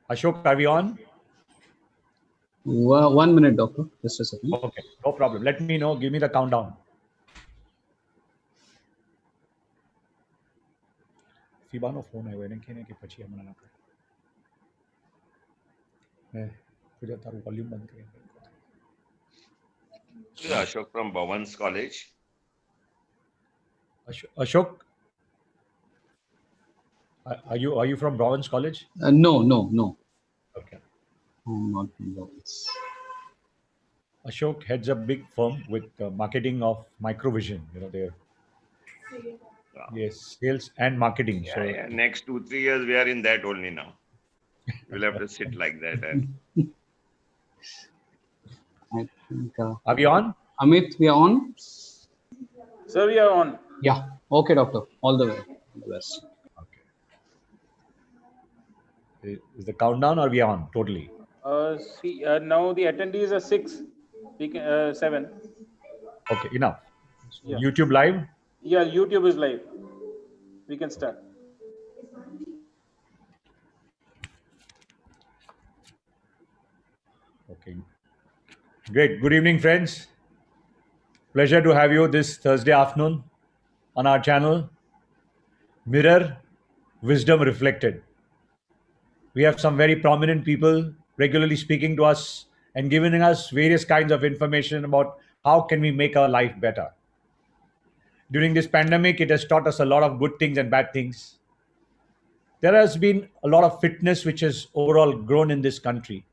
Ashok, are we on? 1 minute, doctor. Just a second. Okay, no problem. Let me know. Give me the countdown. Fibano phone આવ્યો એને કે પછી હમણાં ના કરે. પૂજા તારું વોલ્યુમ બંધ કરી. Ashok from Bhavan's College. Ashok, are you from Bhavan's College? No. Okay. I'm not from Bhavan's. Ashok heads a big firm with marketing of Microvision. They're yes, sales and marketing. Yeah, So yeah. Next 2-3 years, we are in that only now. We'll have to sit like that. I think. Are we on? Amit, we are on? Sir, we are on. Yeah. Okay, doctor. All the way. All the best. Okay. Is the countdown or we are on totally? See, now the attendees are 6. We can 7. Okay, enough. Yeah. YouTube live? Yeah, YouTube is live. We can start. Okay. Great. Good evening, friends. Pleasure to have you this Thursday afternoon on our channel, Mirror Wisdom Reflected. We have some very prominent people regularly speaking to us and giving us various kinds of information about how can we make our life better. During this pandemic, it has taught us a lot of good things and bad things. There has been a lot of fitness which has overall grown in this country.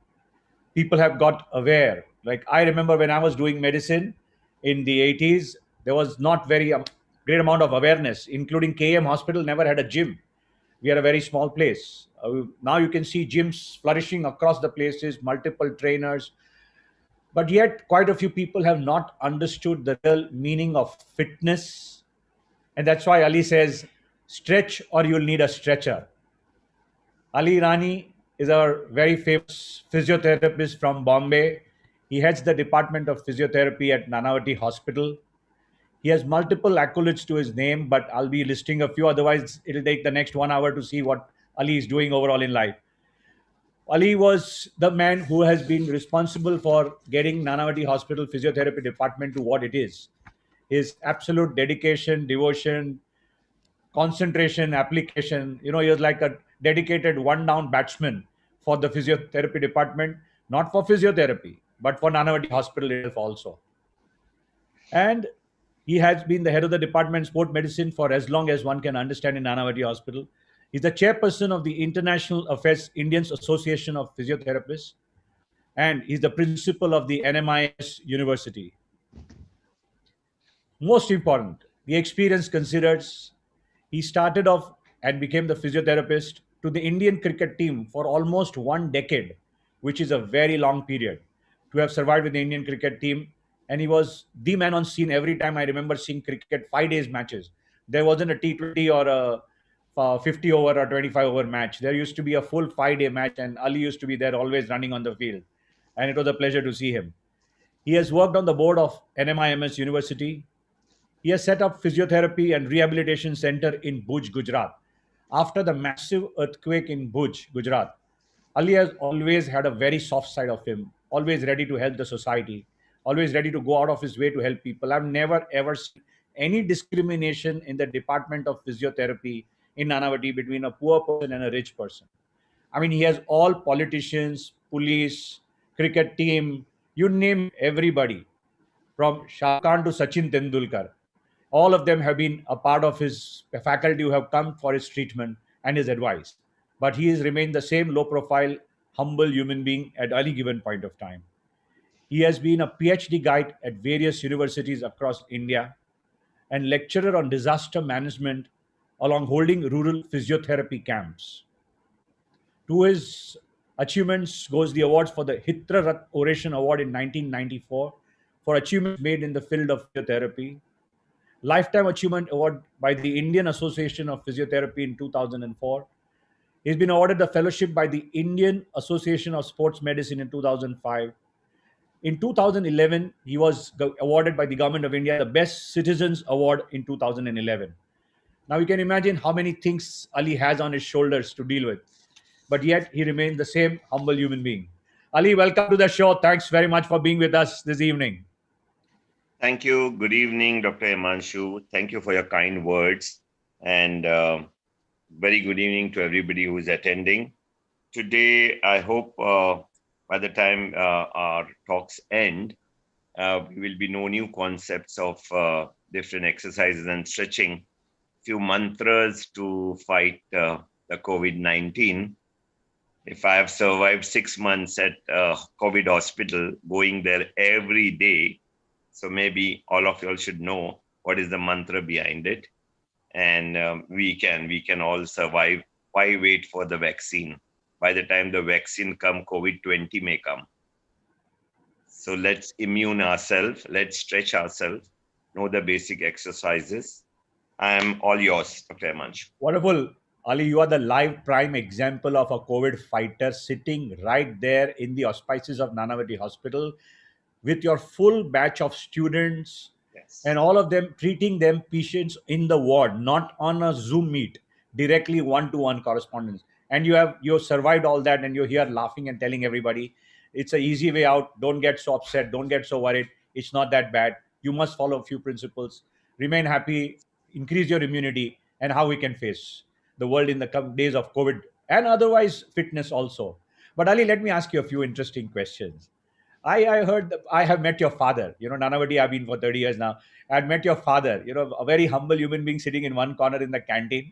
People have got aware. Like I remember when I was doing medicine in the 80s, there was not very great amount of awareness, including KM Hospital never had a gym. We are a very small place. Now you can see gyms flourishing across the places, multiple trainers. But yet quite a few people have not understood the real meaning of fitness. And that's why Ali says, stretch or you'll need a stretcher. Ali Rani is our very famous physiotherapist from Bombay. He heads the Department of Physiotherapy at Nanavati Hospital. He has multiple accolades to his name, but I'll be listing a few. Otherwise, it'll take the next 1 hour to see what Ali is doing overall in life. Ali was the man who has been responsible for getting Nanavati Hospital Physiotherapy Department to what it is. His absolute dedication, devotion, concentration, application. He was like a dedicated one-down batsman for the physiotherapy department, not for physiotherapy, but for Nanavati Hospital itself also. And he has been the head of the department sport medicine for as long as one can understand in Nanavati Hospital. He's the chairperson of the International Affairs Indians Association of Physiotherapists, and he's the principal of the NMIS University. Most important, the experience considers, he started off and became the physiotherapist to the Indian cricket team for almost 1 decade, which is a very long period to have survived with the Indian cricket team. And he was the man on scene every time. I remember seeing cricket 5 days matches. There wasn't a T20 or a 50 over or 25 over match. There used to be a full 5-day match, and Ali used to be there always running on the field. And it was a pleasure to see him. He has worked on the board of NMIMS University. He has set up physiotherapy and rehabilitation center in Bhuj, Gujarat. After the massive earthquake in Bhuj, Gujarat, Ali has always had a very soft side of him, always ready to help the society, always ready to go out of his way to help people. I've never ever seen any discrimination in the department of physiotherapy in Nanavati between a poor person and a rich person. I mean, he has all politicians, police, cricket team, you name everybody, from Shah Khan to Sachin Tendulkar. All of them have been a part of his faculty who have come for his treatment and his advice. But he has remained the same low profile, humble human being at any given point of time. He has been a PhD guide at various universities across India and lecturer on disaster management along holding rural physiotherapy camps. To his achievements goes the awards for the Hitra Rat Oration Award in 1994 for achievements made in the field of physiotherapy, Lifetime Achievement Award by the Indian Association of Physiotherapy in 2004. He's been awarded the fellowship by the Indian Association of Sports Medicine in 2005. In 2011, he was awarded by the Government of India the Best Citizens Award in 2011. Now you can imagine how many things Ali has on his shoulders to deal with. but yet he remained the same humble human being. Ali, welcome to the show. Thanks very much for being with us this evening. Thank you. Good evening, Dr. Imanshu. Thank you for your kind words. And very good evening to everybody who is attending. Today, I hope by the time our talks end, we will be no new concepts of different exercises and stretching, few mantras to fight the COVID-19. If I have survived 6 months at COVID hospital, going there every day, so maybe all of you all should know what is the mantra behind it, and we can all survive. Why wait for the vaccine? By the time the vaccine come, COVID-20 may come. So let's immune ourselves. Let's stretch ourselves. Know the basic exercises. I am all yours, Dr. Imanshu. Wonderful. Ali, you are the live prime example of a COVID fighter sitting right there in the auspices of Nanavati Hospital with your full batch of students Yes. and all of them treating them patients in the ward, not on a Zoom meet, directly one-to-one correspondence. And you survived all that, and you're here laughing and telling everybody it's an easy way out. Don't get so upset. Don't get so worried. It's not that bad. You must follow a few principles. Remain happy. Increase your immunity, and how we can face the world in the days of COVID and otherwise fitness also. But Ali, let me ask you a few interesting questions. I heard that I have met your father. Nanavati, I've been for 30 years now. I had met your father, a very humble human being sitting in one corner in the canteen.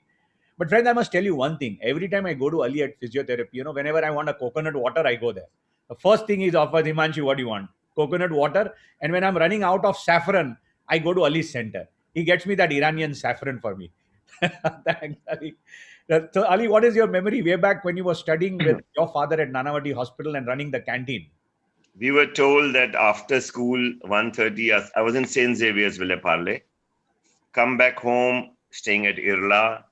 But friends, I must tell you one thing. Every time I go to Ali at physiotherapy, whenever I want a coconut water, I go there. The first thing is offered, Himanshu, what do you want? Coconut water. And when I'm running out of saffron, I go to Ali's center. He gets me that Iranian saffron for me. Thanks, Ali. So, Ali, what is your memory way back when you were studying with your father at Nanavati Hospital and running the canteen? We were told that after school, 1:30, I was in St. Xavier's, Villeparle. Come back home, staying at Irla,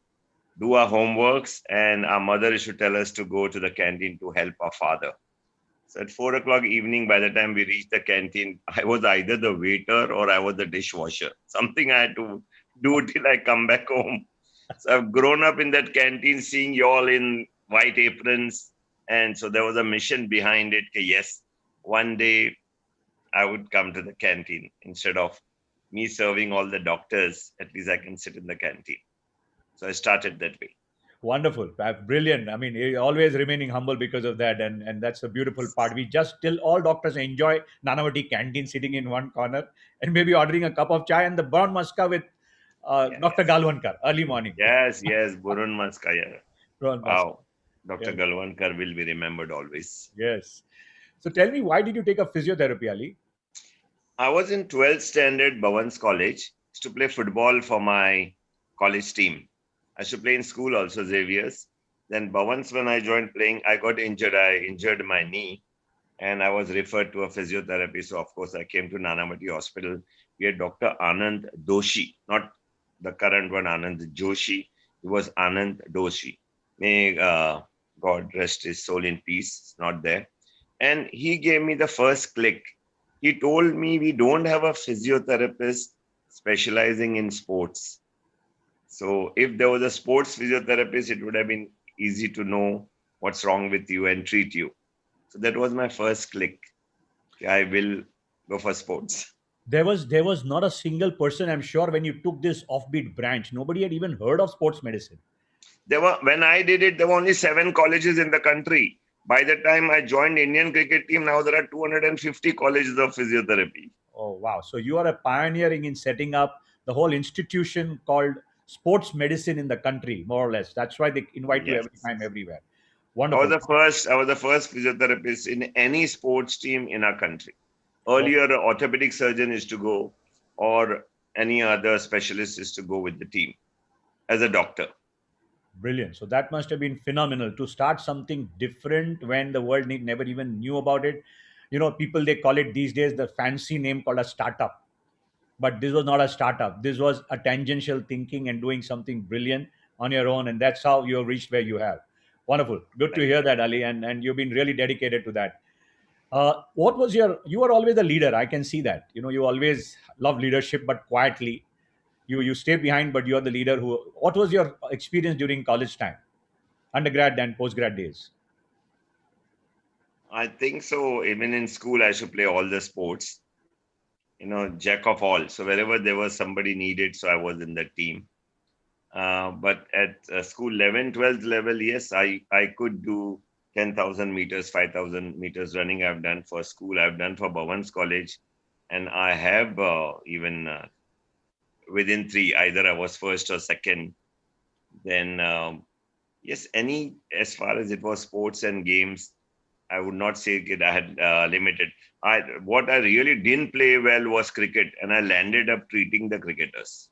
do our homeworks, and our mother used to tell us to go to the canteen to help our father. So at 4 o'clock evening, by the time we reached the canteen, I was either the waiter or I was the dishwasher. Something I had to do till I come back home. So I've grown up in that canteen, seeing you all in white aprons. And so there was a mission behind it. Yes, one day I would come to the canteen. Instead of me serving all the doctors, at least I can sit in the canteen. So I started that way. Wonderful. Brilliant. I mean, you're always remaining humble because of that. And that's the beautiful part. We just still all doctors enjoy Nanavati canteen sitting in one corner and maybe ordering a cup of chai and the brown muska with Dr. Galvankar early morning. Yes, Burun Maska. Yeah. Brown muska. Wow. Dr. Yeah. Galvankar will be remembered always. Yes. So tell me, why did you take a physiotherapy, Ali? I was in 12th standard, Bhavan's College, to play football for my college team. I used to play in school also, Xavier's. Then Bhavan's, when I joined playing, I got injured. I injured my knee and I was referred to a physiotherapy. So, of course, I came to Nanavati Hospital. We had Dr. Anand Doshi, not the current one, Anand Joshi. He was Anand Doshi. May God rest his soul in peace. It's not there. And he gave me the first click. He told me we don't have a physiotherapist specializing in sports. So if there was a sports physiotherapist, it would have been easy to know what's wrong with you and treat you. So that was my first click. I will go for sports. There was not a single person, I'm sure, when you took this offbeat branch, nobody had even heard of sports medicine. When I did it, there were only 7 colleges in the country. By the time I joined Indian cricket team, now there are 250 colleges of physiotherapy. Oh, wow. So you are a pioneering in setting up the whole institution called sports medicine in the country, more or less. That's why they invite you every time, everywhere. Wonderful. I was the first physiotherapist in any sports team in our country. Earlier, an orthopedic surgeon is to go, or any other specialist is to go with the team as a doctor. Brilliant. So that must have been phenomenal to start something different when the world never even knew about it. People, they call it these days the fancy name called a startup. But this was not a startup. This was a tangential thinking and doing something brilliant on your own. And that's how you have reached where you have. Wonderful. Good to hear that, Ali. And you've been really dedicated to that. You were always a leader. I can see that. You always love leadership, but quietly. You stay behind, but you're the leader. What was your experience during college time, undergrad and postgrad days? I think so. Even in school, I should play all the sports. Jack of all. So wherever there was somebody needed, so I was in the team. But at school 11, 12th level, yes, I could do 10,000 meters, 5,000 meters running. I've done for school. I've done for Bhavan's College. And I have even within three, either I was first or second. Then, yes, as far as it was sports and games, I would not say that I had limited. What I really didn't play well was cricket, and I landed up treating the cricketers.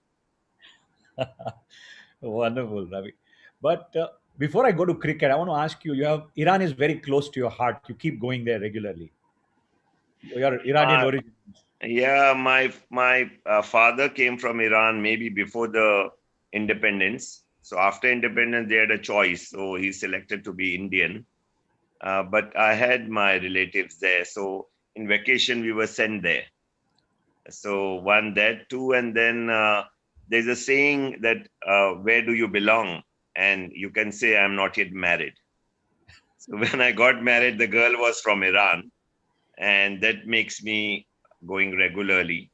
Wonderful, Ravi. But before I go to cricket, I want to ask you: you have Iran is very close to your heart. You keep going there regularly. Your Iranian Uh, origin. yeah, my father came from Iran maybe before the independence. So after independence, they had a choice. So he selected to be Indian. But I had my relatives there. So in vacation, we were sent there. So one, that, two, and then there's a saying that where do you belong? And you can say, I'm not yet married. So when I got married, the girl was from Iran, and that makes me going regularly.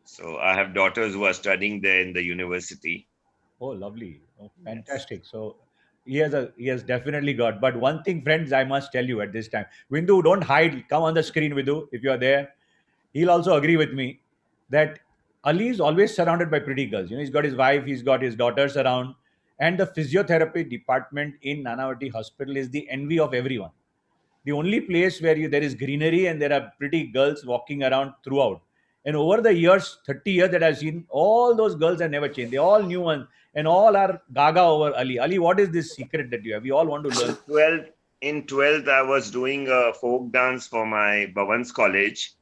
So I have daughters who are studying there in the university. Oh, lovely. Oh, Yes. fantastic. So he has definitely got. But one thing, friends, I must tell you at this time, Vindu, don't hide. Come on the screen, Vindu, if you are there. He'll also agree with me that Ali is always surrounded by pretty girls. He's got his wife, he's got his daughters around, and the physiotherapy department in Nanavati Hospital is the envy of everyone. The only place where there is greenery and there are pretty girls walking around throughout. And over the years, 30 years that I've seen, all those girls have never changed. They all new ones and all are gaga over Ali. Ali, what is this secret that you have? We all want to learn. 12th, I was doing a folk dance for my Bhavan's College.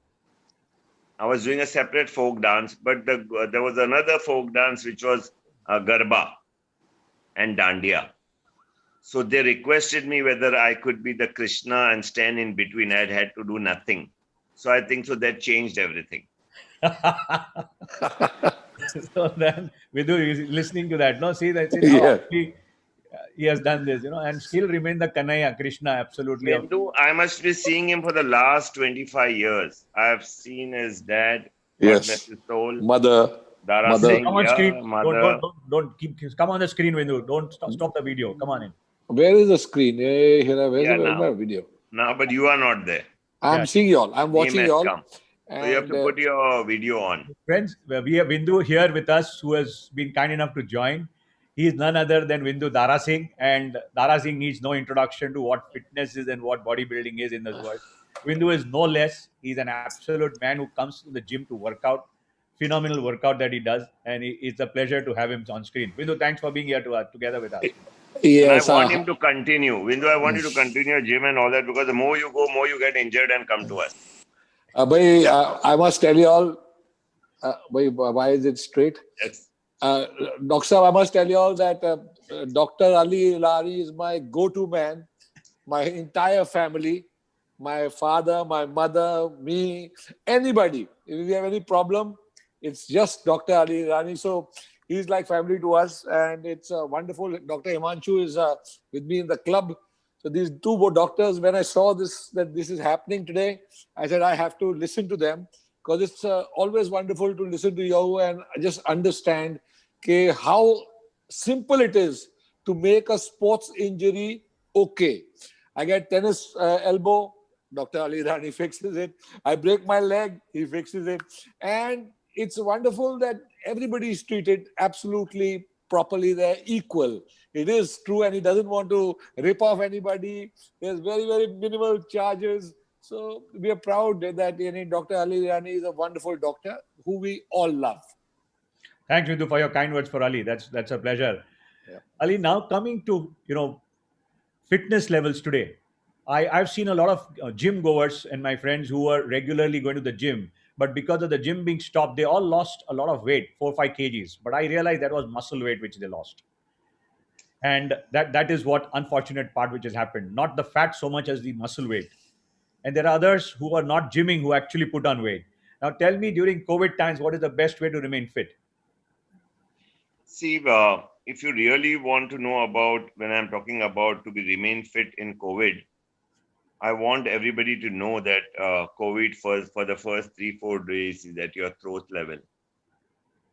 I was doing a separate folk dance, but there was another folk dance which was Garba and Dandiya. So they requested me whether I could be the Krishna and stand in between. I had to do nothing. So I think so that changed everything. So then, Vidu is listening to that. No, see, that's it. How Yeah. he has done this, and still remain the Kanaya, Krishna, absolutely. Bindu, I must be seeing him for the last 25 years. I've seen his dad, God bless Yes. his soul, Mother. Dara Mother. Singh, Come on screen. yeah, mother. Don't keep. Come on the screen, Vindu. Don't stop the video. Come on in. Where is the screen? Hey, Hira, where's Yeah, my now. video? Now, but you are not there. I'm Yeah. seeing y'all. I'm Name watching has y'all. come. So you have And to put your video on. Friends, we have Vindu here with us who has been kind enough to join. He is none other than Vindu Dara Singh, and Dara Singh needs no introduction to what fitness is and what bodybuilding is in this world. Vindu is no less. He's an absolute man who comes to the gym to work out. Phenomenal workout that he does, and it's a pleasure to have him on screen. Vindu, thanks for being here together with us. And I yes, want him to continue. Windu, I want you to continue your gym and all that because the more you go, more you get injured and come to us. I must tell you all, why is it straight? Yes. Dr. Saab, I must tell you all that Dr. Ali Lari is my go-to man. My entire family, my father, my mother, me, anybody. If we have any problem, it's just Dr. Ali Rani. So he's like family to us, and it's wonderful. Dr. Himanshu is with me in the club. So these two doctors, when I saw that this is happening today, I said I have to listen to them because it's always wonderful to listen to you and just understand how simple it is to make a sports injury okay. I get tennis elbow, Dr. Ali Rani fixes it. I break my leg, he fixes it. And it's wonderful that everybody is treated absolutely properly. They're equal. It is true, and he doesn't want to rip off anybody. There's very, very minimal charges. So we are proud that Dr. Ali Rani is a wonderful doctor who we all love. Thanks, Vindu, for your kind words for Ali. That's a pleasure. Yeah. Ali, now coming to fitness levels today. I've seen a lot of gym goers and my friends who are regularly going to the gym, but because of the gym being stopped, they all lost a lot of weight, 4 or 5 kgs. But I realized that was muscle weight which they lost, and that is what unfortunate part which has happened. Not the fat so much as the muscle weight. And there are others who are not gymming who actually put on weight. Now, tell me during COVID times, what is the best way to remain fit? See, if you really want to know about when I'm talking about to be remain fit in COVID, I want everybody to know that COVID for the first 3-4 days is at your throat level.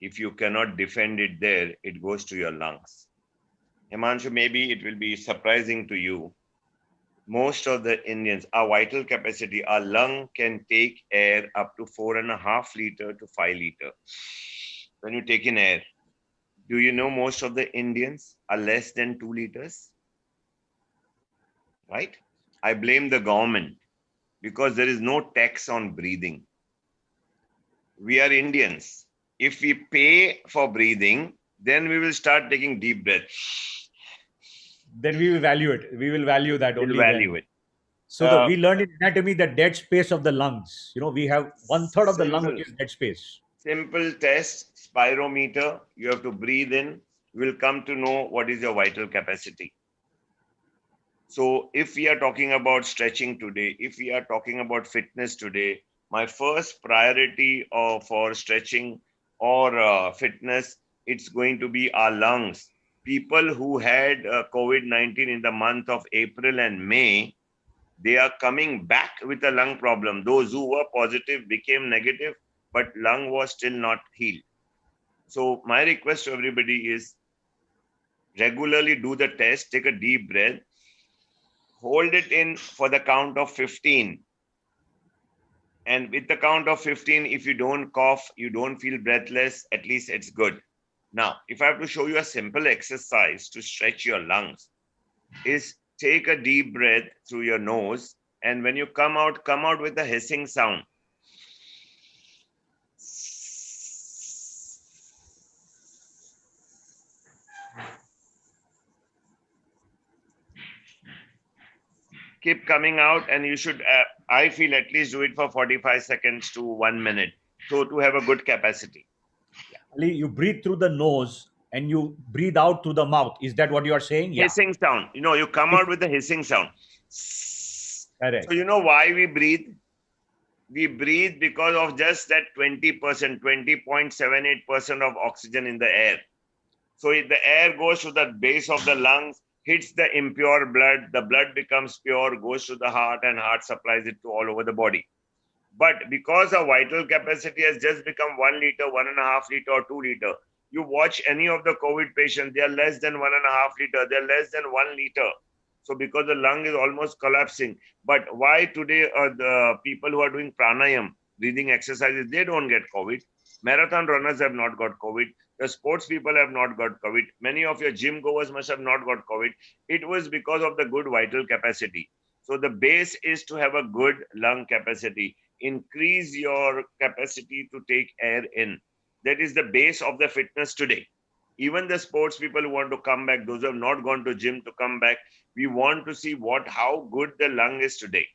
If you cannot defend it there, it goes to your lungs. Himanshu, maybe it will be surprising to you. Most of the Indians, our vital capacity, our lung can take air up to 4.5 liter to 5 liter. When you take in air, do you know most of the Indians are less than 2 liters? Right? I blame the government because there is no tax on breathing. We are Indians. If we pay for breathing, then we will start taking deep breaths. Then we will value it. We will value that We'll only value then. it. So we learned in anatomy the dead space of the lungs. We have 1/3 of the lung which is dead space. Simple test, spirometer. You have to breathe in. You will come to know what is your vital capacity. So if we are talking about stretching today, if we are talking about fitness today, my first priority for stretching or fitness, it's going to be our lungs. People who had COVID-19 in the month of April and May, they are coming back with a lung problem. Those who were positive became negative, but lung was still not healed. So my request to everybody is regularly do the test, take a deep breath, hold it in for the count of 15. And with the count of 15, if you don't cough, you don't feel breathless, at least it's good. Now, if I have to show you a simple exercise to stretch your lungs, is take a deep breath through your nose. And when you come out with a hissing sound. Keep coming out, and you should, I feel, at least do it for 45 seconds to 1 minute. So to have a good capacity. Ali, you breathe through the nose and you breathe out through the mouth. Is that what you are saying? Yeah. Hissing sound. You come out with a hissing sound. Correct. So you know why we breathe? We breathe because of just that 20%, 20.78% of oxygen in the air. So if the air goes to the base of the lungs, hits the impure blood, the blood becomes pure, goes to the heart, and heart supplies it to all over the body. But because our vital capacity has just become 1 liter, 1.5 liter, or 2 liter, you watch any of the COVID patients, they are less than 1.5 liter, they are less than 1 liter. So because the lung is almost collapsing. But why today the people who are doing pranayam, breathing exercises, they don't get COVID. Marathon runners have not got COVID. The sports people have not got COVID. Many of your gym goers must have not got COVID. It was because of the good vital capacity. So the base is to have a good lung capacity. Increase your capacity to take air in. That is the base of the fitness today. Even the sports people who want to come back, those who have not gone to gym to come back, we want to see how good the lung is today.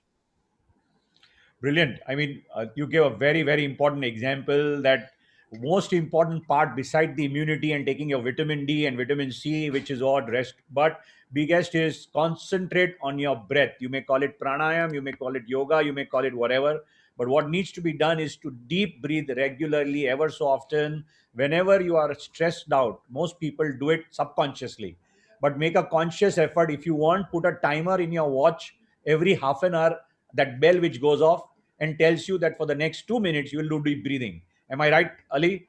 Brilliant. I mean, you gave a very, very important example that most important part beside the immunity and taking your vitamin D and vitamin C, which is odd rest, but biggest is concentrate on your breath. You may call it pranayam, you may call it yoga, you may call it whatever. But what needs to be done is to deep breathe regularly, ever so often. Whenever you are stressed out, most people do it subconsciously. But make a conscious effort. If you want, put a timer in your watch every half an hour, that bell which goes off and tells you that for the next 2 minutes you will do deep breathing. Am I right, Ali?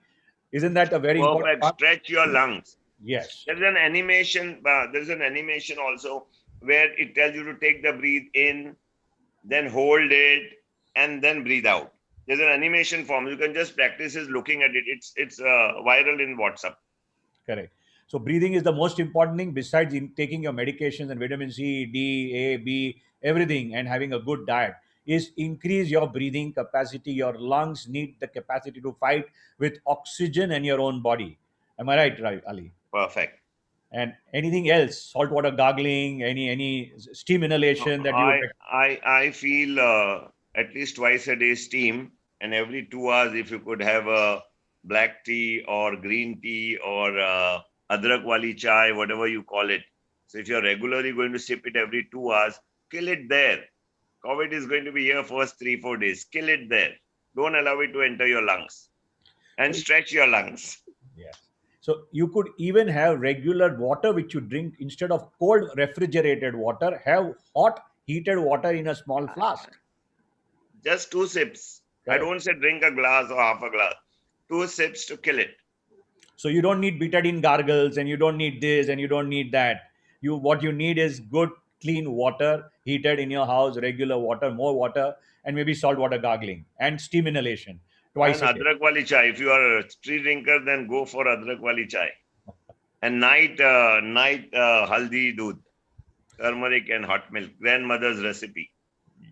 Isn't that a very important Perfect. part? Stretch your lungs. Yes. There's an animation. There's an animation also where it tells you to take the breathe in, then hold it, and then breathe out. There's an animation form. You can just practice is looking at it. It's viral in WhatsApp. Correct. So breathing is the most important thing besides taking your medications and vitamin C, D, A, B, everything, and having a good diet is increase your breathing capacity. Your lungs need the capacity to fight with oxygen and your own body. Am I right, Ali? Perfect. And anything else? Saltwater gargling, any steam inhalation that you would I feel at least twice a day steam, and every 2 hours if you could have a black tea or green tea or adrak wali chai, whatever you call it. So if you're regularly going to sip it every 2 hours, kill it there. COVID is going to be here first 3-4 days. Kill it there. Don't allow it to enter your lungs, and stretch your lungs. Yes. So you could even have regular water which you drink instead of cold refrigerated water. Have hot heated water in a small flask. Just 2 sips. I Correct. don't say drink a glass or half a glass. 2 sips to kill it. So you don't need betadine gargles, and you don't need this, and you don't need that. What you need is good, clean water heated in your house, regular water, more water, and maybe salt water gargling and steam inhalation twice And a day. adrak wali chai. If you are a street drinker, then go for adrak wali chai. And night haldi doodh, turmeric and hot milk. Grandmother's recipe.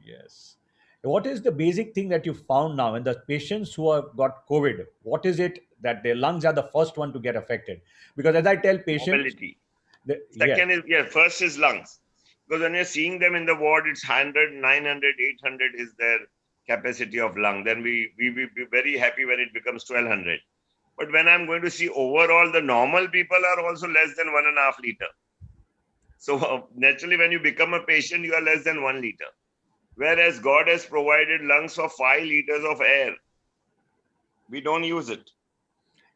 Yes. What is the basic thing that you found now in the patients who have got COVID? What is it that their lungs are the first one to get affected? Because as I tell patients, Mobility. yes, Second is, first is lungs. Because when you're seeing them in the ward, it's 100, 900, 800 is their capacity of lung. Then we will be very happy when it becomes 1200. But when I'm going to see overall, the normal people are also less than 1.5 liter. So naturally, when you become a patient, you are less than 1 liter. Whereas God has provided lungs for 5 liters of air. We don't use it.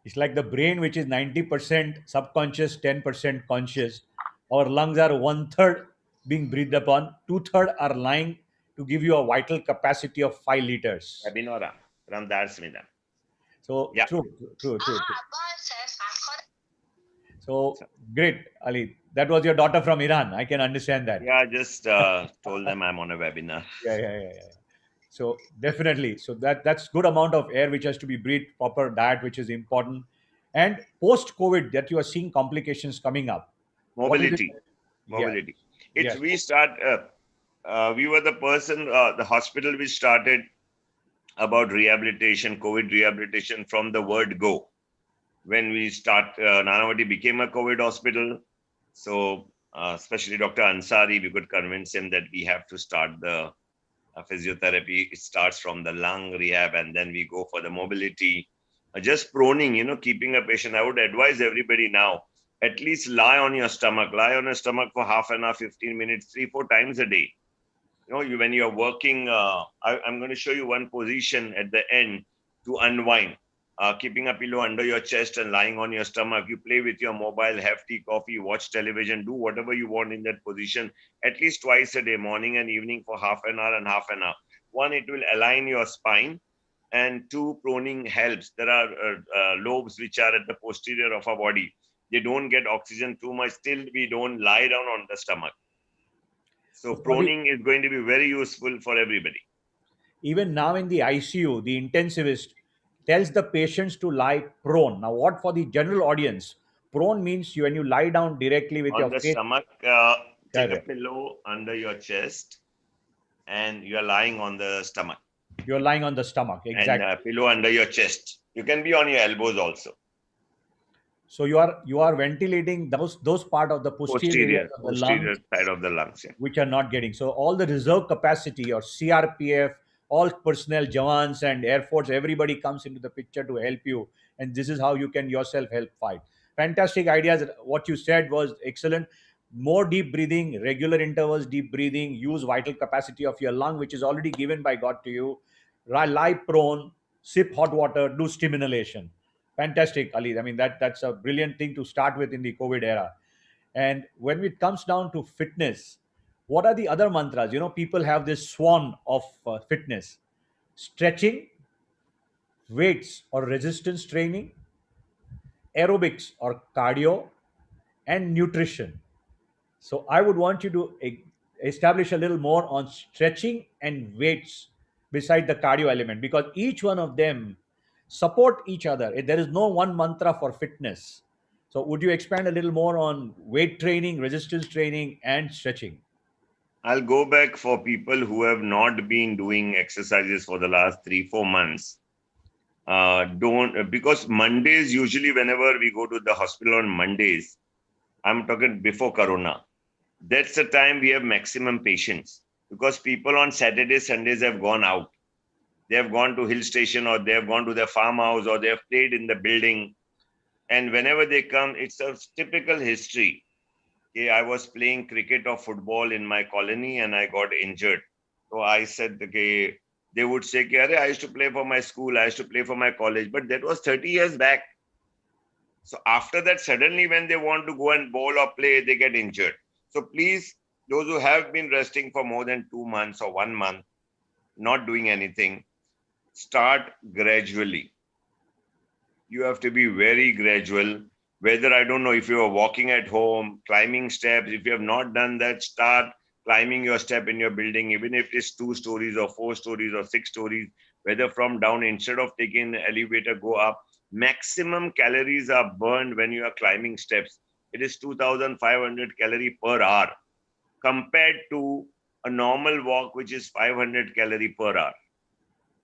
it's like the brain, which is 90% subconscious, 10% conscious. Our lungs are one third being breathed upon, two-thirds are lying to give you a vital capacity of 5 liters. Abhinora from Darsmita. So Yeah. true. So great, Ali. That was your daughter from Iran. I can understand that. Yeah, just told them I'm on a webinar. Yeah. So definitely, so that's good amount of air which has to be breathed, proper diet which is important, and post COVID that you are seeing complications coming up. What is it? Mobility. Yeah. Mobility. It's Yes. we were the person, the hospital which started about rehabilitation, COVID rehabilitation from the word go. When we Nanavati became a COVID hospital. So especially Dr. Ansari, we could convince him that we have to start the physiotherapy. It starts from the lung rehab, and then we go for the mobility. Just proning, keeping a patient. I would advise everybody now, at least lie on your stomach. Lie on your stomach for half an hour, 15 minutes, 3-4 times a day. When you're working, I'm going to show you one position at the end to unwind. Keeping a pillow under your chest and lying on your stomach. You play with your mobile, have tea, coffee, watch television, do whatever you want in that position, at least twice a day, morning and evening for half an hour and half an hour. One, it will align your spine. And two, proning helps. There are lobes which are at the posterior of our body. They don't get oxygen too much. Still, we don't lie down on the stomach. So proning is going to be very useful for everybody. Even now in the ICU, the intensivist tells the patients to lie prone. Now, what for the general audience? Prone means when you lie down directly with on your the face. stomach, take a Correct. pillow under your chest, and you are lying on the stomach. You're lying on the stomach, exactly. And a pillow under your chest. You can be on your elbows also. So you are ventilating those part of the posterior of the lungs, side of the lungs, yeah. which are not getting. So all the reserve capacity or CRPF, all personnel, Jawans and Air Force, everybody comes into the picture to help you. And this is how you can yourself help fight. Fantastic ideas. What you said was excellent. More deep breathing, regular intervals, deep breathing, use vital capacity of your lung, which is already given by God to you. Lie prone, sip hot water, do steam inhalation. Fantastic, Ali. I mean, that's a brilliant thing to start with in the COVID era. And when it comes down to fitness, what are the other mantras? People have this swan of fitness: stretching, weights or resistance training, aerobics or cardio, and nutrition. So I would want you to establish a little more on stretching and weights beside the cardio element, because each one of them support each other. There is no one mantra for fitness. So would you expand a little more on weight training, resistance training, and stretching? I'll go back for people who have not been doing exercises for the last 3-4 months. Because Mondays, usually whenever we go to the hospital on Mondays, I'm talking before Corona, that's the time we have maximum patients, because people on Saturdays, Sundays have gone out. They have gone to hill station, or they have gone to their farmhouse, or they have played in the building. And whenever they come, it's a typical history. Okay, I was playing cricket or football in my colony and I got injured. So I said, okay, they would say, I used to play for my school, I used to play for my college, but that was 30 years back. So after that, suddenly when they want to go and bowl or play, they get injured. So please Those who have been resting for more than 2 months or 1 month, not doing anything, start gradually. You have to be very gradual. Whether, I don't know, if you are walking at home, climbing steps, if you have not done that, start climbing your step in your building, even if it's 2 stories or 4 stories or 6 stories, whether from down, instead of taking the elevator, go up. Maximum calories are burned when you are climbing steps. It is 2,500 calorie per hour compared to a normal walk, which is 500 calorie per hour.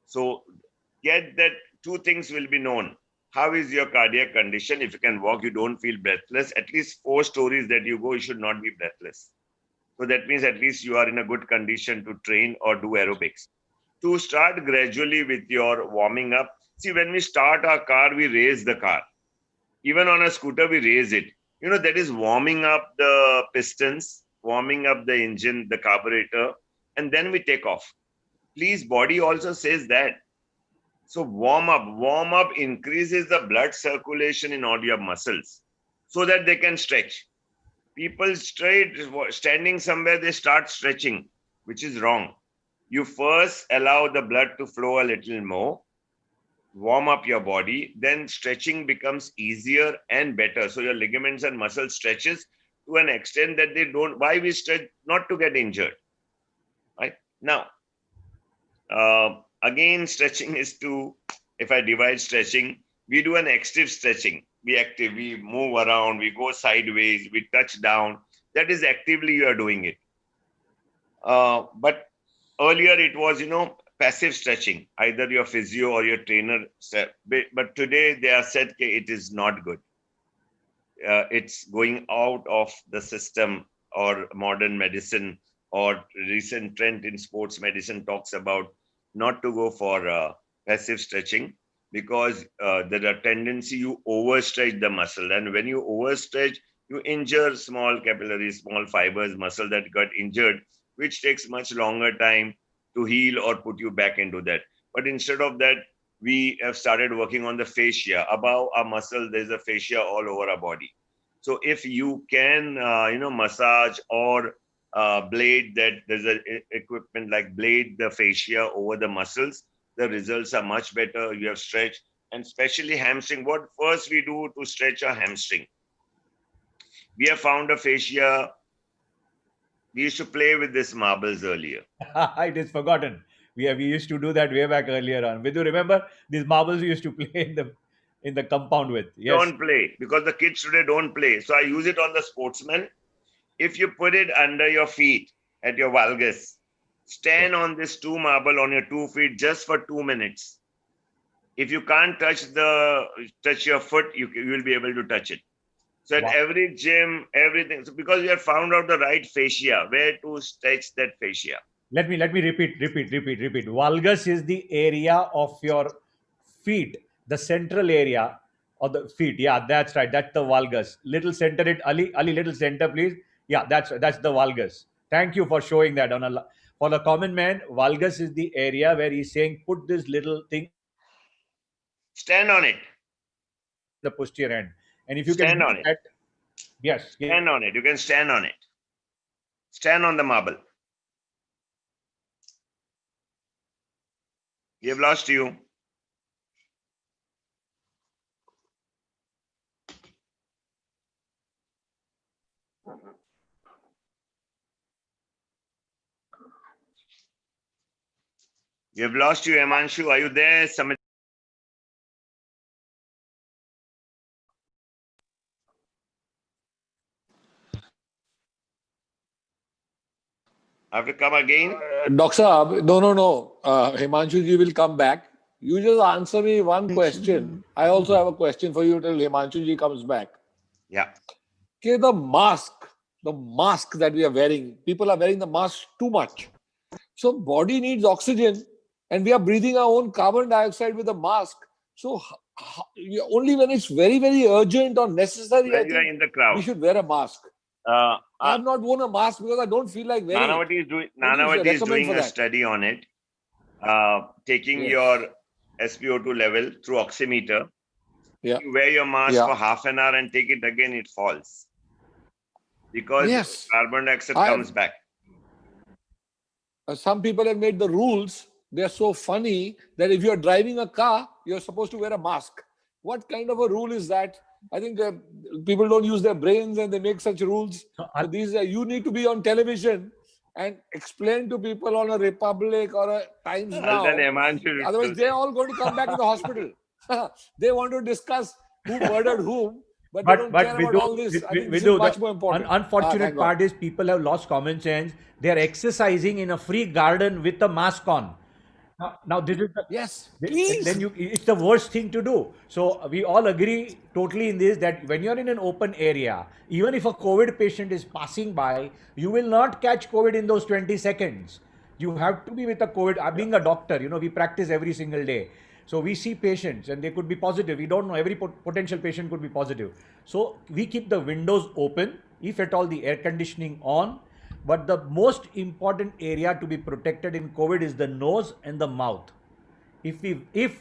So get that. Two things will be known. How is your cardiac condition? If you can walk, you don't feel breathless. At least 4 stories that you go, you should not be breathless. So that means at least you are in a good condition to train or do aerobics. To start gradually with your warming up. See, when we start our car, we raise the car. Even on a scooter, we raise it. That is warming up the pistons, warming up the engine, the carburetor, and then we take off. Please, body also says that. So warm up increases the blood circulation in all your muscles so that they can stretch. People standing somewhere, they start stretching, which is wrong. You first allow the blood to flow a little more, warm up your body, then stretching becomes easier and better. So your ligaments and muscle stretches to an extent that they don't. Why we stretch? Not to get injured. Right? Now, again, stretching is if I divide stretching, we do an active stretching. Be active, we move around, we go sideways, we touch down. That is actively you are doing it. But earlier it was, passive stretching. Either your physio or your trainer said. But today they are said it is not good. It's going out of the system, or modern medicine or recent trend in sports medicine talks about not to go for passive stretching, because there are tendency you overstretch the muscle, and when you overstretch, you injure small capillaries, small fibers, muscle that got injured, which takes much longer time to heal or put you back into that. But instead of that, we have started working on the fascia. Above our muscle, there's a fascia all over our body. So if you can, massage or blade that, there's a equipment like blade the fascia over the muscles, the results are much better. You have stretched, and especially hamstring. What first we do to stretch our hamstring? We have found a fascia. We used to play with these marbles earlier. It is forgotten. We used to do that way back earlier on. Vidu, remember these marbles we used to play in the compound with? Yes. Don't play, because the kids today don't play. So I use it on the sportsmen. If you put it under your feet at your valgus, stand on this 2 marble on your 2 feet just for 2 minutes. If you can't touch your foot, you will be able to touch it. So at every gym, everything. So because we have found out the right fascia, where to stretch that fascia. Let me repeat. Valgus is the area of your feet, the central area of the feet. Yeah, that's right. That's the valgus. Little center it, Ali, little center, please. Yeah, that's the valgus. Thank you for showing that. For the common man, valgus is the area where he's saying, put this little thing. Stand on it. The posterior end. And if you stand can on it. That, yes. Stand on it. You can stand on it. Stand on the marble. We have lost you. We have lost you, Himanshu. Are you there? I have to come again? Dr. Saab, no. Himanshu ji will come back. You just answer me one question. I also have a question for you till Himanshu ji comes back. Yeah. Okay, the mask that we are wearing, people are wearing the mask too much. So body needs oxygen, and we are breathing our own carbon dioxide with the mask. So only when it's very, very urgent or necessary, when you are in the crowd, we should wear a mask. I have not worn a mask because I don't feel like wearing it. Nanavati is doing a study on it, taking your SpO2 level through oximeter. Yeah. You wear your mask for half an hour and take it again, it falls. because Yes. carbon dioxide I- comes back. Some people have made the rules. They're so funny that if you're driving a car, you're supposed to wear a mask. What kind of a rule is that? I think people don't use their brains and they make such rules. So, So these are, you need to be on television and explain to people on a Republic or a Times I'll Now. tell Himanshu Otherwise, to- they're all going to come back to the hospital. They want to discuss who murdered whom, but they don't but care about all this. I think this is Vidhu, much the more important. unfortunate Thank God. part is people have lost common sense. They are exercising in a free garden with a mask on. Now this is the, Yes, then please. it's the worst thing to do. So we all agree totally in this that when you're in an open area, even if a COVID patient is passing by, you will not catch COVID in those 20 seconds. You have to be with a COVID. Being a doctor, we practice every single day. So we see patients and they could be positive. We don't know, every potential patient could be positive. So we keep the windows open, if at all the air conditioning on. But the most important area to be protected in COVID is the nose and the mouth. If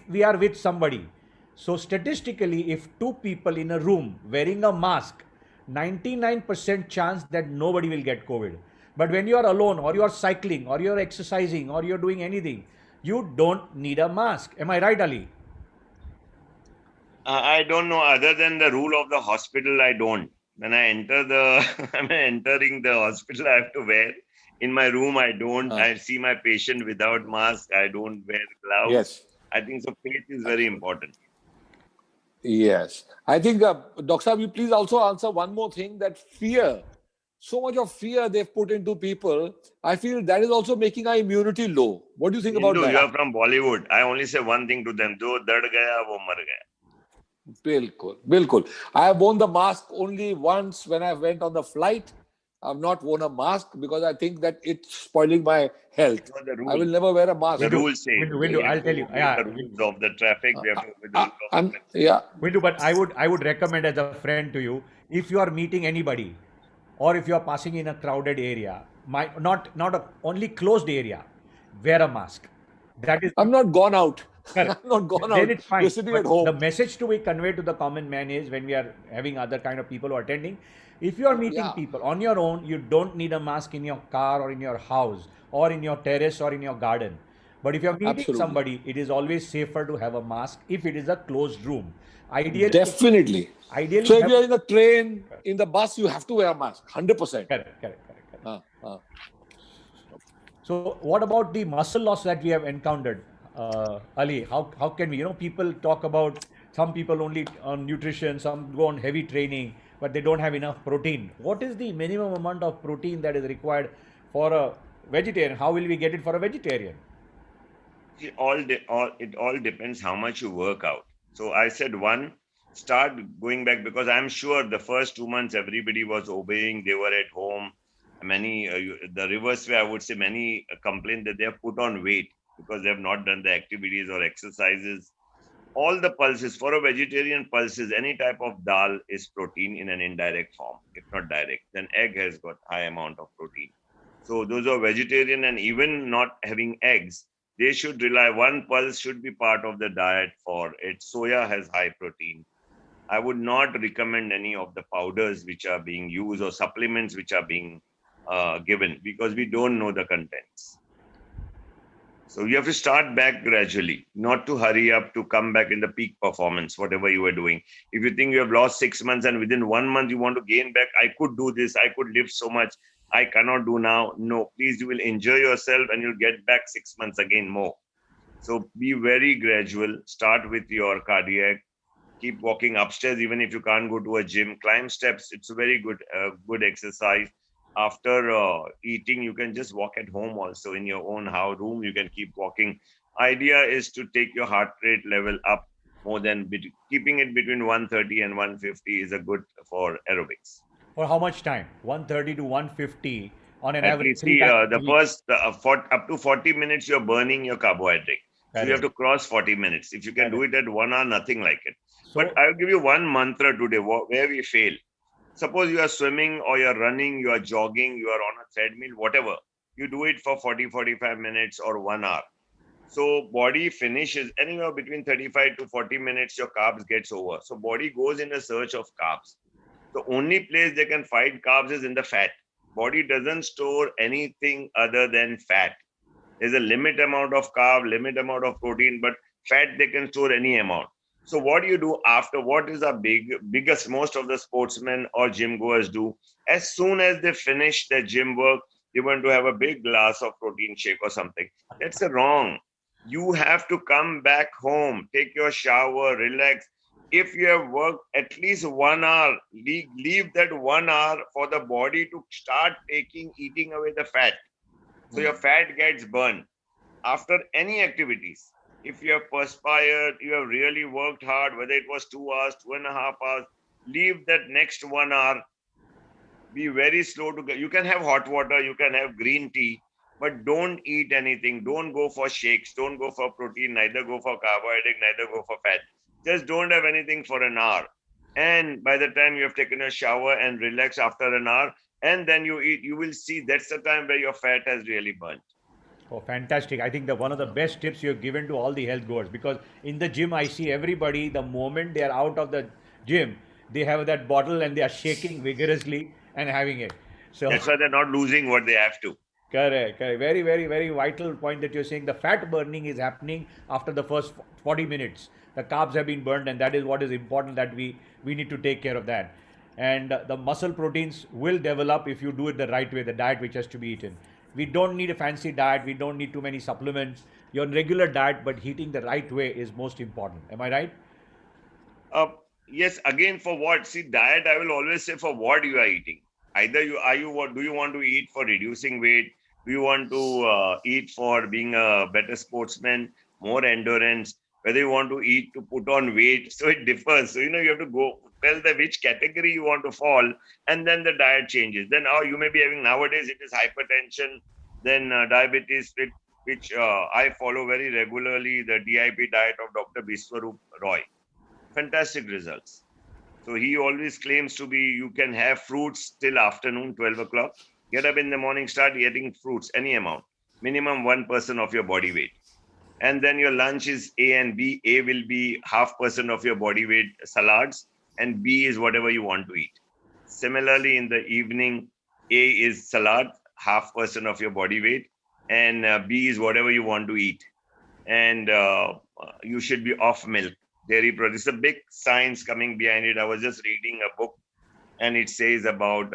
we are with somebody, so statistically, if two people in a room wearing a mask, 99% chance that nobody will get COVID. But when you are alone, or you are cycling, or you are exercising, or you are doing anything, you don't need a mask. Am I right, Ali? I don't know. Other than the rule of the hospital, I don't. When I enter I'm entering the hospital, I have to wear. In my room, I don't. I see my patient without mask. I don't wear gloves. Yes. I think so. Faith is very important. Yes. I think, Dr. Saab, you please also answer one more thing, that fear. So much of fear they've put into people. I feel that is also making our immunity low. What do you think about Hindu, that? you are from Bollywood. I only say one thing to them: "Jo dad gaya, wo mar gaya." Bilkul, bilkul. I have worn the mask only once when I went on the flight. I've not worn a mask because I think that it's spoiling my health. No, the I will rule. never wear a mask. The rule say. Windu, I'll tell you. We have to obey the rules of the traffic. We have to obey the rules of I'm, the traffic. yeah. Windu, but I would recommend as a friend to you, if you are meeting anybody, or if you are passing in a crowded area, not a only closed area, wear a mask. That is I'm not gone out. correct. I'm not gone Then out. it's fine. We're sitting But at home. the message to be conveyed to the common man is, when we are having other kind of people who are attending, if you are meeting Yeah. people on your own, you don't need a mask in your car or in your house or in your terrace or in your garden. But if you're meeting Absolutely. somebody, it is always safer to have a mask if it is a closed room. Ideally, Definitely. ideally So if have- you're in the train, in the bus, you have to wear a mask. 100%. correct. So what about the muscle loss that we have encountered, Ali? How can we? People talk about, some people only on nutrition, some go on heavy training, but they don't have enough protein. What is the minimum amount of protein that is required for a vegetarian? How will we get it for a vegetarian? It all depends how much you work out. So I said, one, start going back, because I'm sure the first 2 months everybody was obeying. They were at home. The reverse way, I would say, many complain that they have put on weight because they have not done the activities or exercises. All the pulses, for a vegetarian, pulses, any type of dal is protein in an indirect form, if not direct. Then egg has got high amount of protein. So those who are vegetarian and even not having eggs, they should rely, one pulse should be part of the diet for it. Soya has high protein. I would not recommend any of the powders which are being used or supplements which are being given, because we don't know the contents. So you have to start back gradually, not to hurry up to come back in the peak performance, whatever you were doing. If you think you have lost 6 months and within 1 month you want to gain back, I could do this, I could lift so much, I cannot do now. No, please, you will enjoy yourself and you'll get back 6 months again more. So be very gradual. Start with your cardiac. Keep walking upstairs, even if you can't go to a gym. Climb steps. It's a very good exercise. After eating, you can just walk at home also in your own room. You can keep walking. Idea is to take your heart rate level up more than keeping it between 130 and 150 is a good for aerobics. For how much time? 130 to 150 on an At average. least 3 times a week. up to 40 minutes, you're burning your carbohydrate. So you have to cross 40 minutes. If you can do it at 1 hour, nothing like it. So, But I'll give you one mantra today where we fail. Suppose you are swimming or you're running, you are jogging, you are on a treadmill, whatever. You do it for 40-45 minutes or 1 hour. So body finishes anywhere between 35 to 40 minutes, your carbs gets over. So body goes in a search of carbs. The only place they can fight carbs is in the fat. Body doesn't store anything other than fat. There's a limit amount of carb, limit amount of protein, but fat they can store any amount. So what do you do after? What is a biggest most of the sportsmen or gym goers do? As soon as they finish their gym work, they want to have a big glass of protein shake or something. That's wrong. You have to come back home, take your shower, relax. If you have worked at least 1 hour, leave that 1 hour for the body to start eating away the fat. So your fat gets burned after any activities. If you have perspired, you have really worked hard, whether it was 2 hours, 2.5 hours, leave that next 1 hour. Be very slow to get. You can have hot water, you can have green tea, but don't eat anything. Don't go for shakes. Don't go for protein. Neither go for carbohydrate. Neither go for fat. Just don't have anything for an hour. And by the time you have taken a shower and relax after an hour, and then you eat, you will see that's the time where your fat has really burnt. Oh, fantastic. I think that one of the best tips you have given to all the health goers, because in the gym, I see everybody, the moment they are out of the gym, they have that bottle and they are shaking vigorously and having it. So That's why they're not losing what they have to. correct, correct. Very, very, very vital point that you're saying. The fat burning is happening after the first 40 minutes. The carbs have been burned, and that is what is important, that we need to take care of that. And the muscle proteins will develop if you do it the right way, the diet which has to be eaten. We don't need a fancy diet. We don't need too many supplements. Your regular diet, but eating the right way is most important. Am I right? Yes, again, for what? See, diet, I will always say for what you are eating. Either what do you want to eat for reducing weight? Do you want to eat for being a better sportsman, more endurance? Whether you want to eat to put on weight. So it differs. So, you have to go tell which category you want to fall, and then the diet changes. Then you may be having, nowadays it is hypertension, then diabetes, which I follow very regularly, the DIP diet of Dr. Biswarup Roy. Fantastic results. So he always claims to be, you can have fruits till afternoon, 12 o'clock. Get up in the morning, start eating fruits, any amount, minimum 1% of your body weight. And then your lunch is A and B. A will be 0.5% of your body weight salads, and B is whatever you want to eat. Similarly, in the evening, A is salad, 0.5% of your body weight, and B is whatever you want to eat. And you should be off milk. Dairy products. There's a big science coming behind it. I was just reading a book, and it says about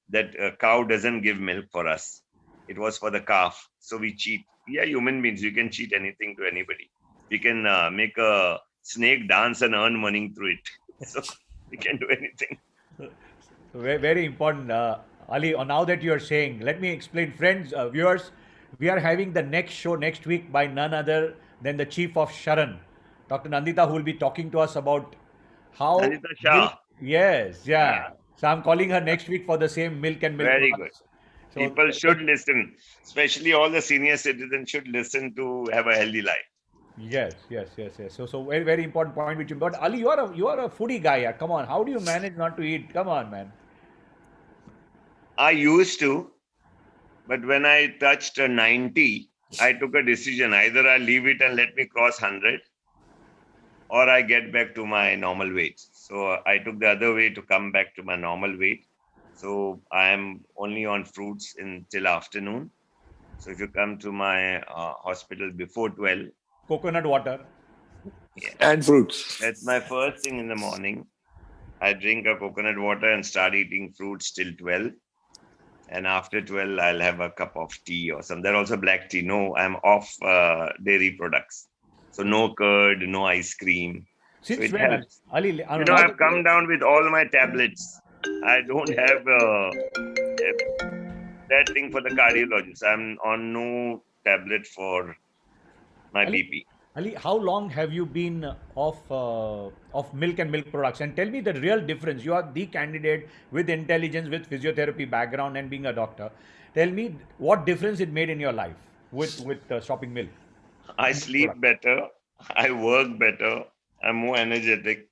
that a cow doesn't give milk for us. It was for the calf. So we cheat. Yeah, human beings, you can cheat anything to anybody. We can make a snake dance and earn money through it. So we can do anything. So very, very important. Ali, now that you are saying, let me explain, friends, viewers, we are having the next show next week by none other than the chief of Sharan, Dr. Nandita, who will be talking to us about how. Nandita Shah. Yes, yeah. So I'm calling her next week for the same milk and milk Very products. good. So People should listen, especially all the senior citizens should listen to have a healthy life. yes, yes, yes, yes. So very, very important point which you. But Ali, you are a foodie guy. Yeah. Come on, how do you manage not to eat? Come on, man. I used to, but when I touched 90, I took a decision. Either I leave it and let me cross 100, or I get back to my normal weight. So I took the other way to come back to my normal weight. So I am only on fruits till afternoon. So if you come to my hospital before 12, Coconut water. And fruits. that's my first thing in the morning. I drink a coconut water and start eating fruits till 12. And after 12, I'll have a cup of tea or something. There's also black tea. No, I'm off dairy products. So no curd, no ice cream. Since So it when, helps. Ali? I've come down with all my tablets. I don't have that thing for the cardiologist. I'm on no tablet for my BP. Ali, how long have you been of milk and milk products? And tell me the real difference. You are the candidate with intelligence, with physiotherapy background, and being a doctor. Tell me what difference it made in your life with stopping milk. I sleep better. I work better. I'm more energetic.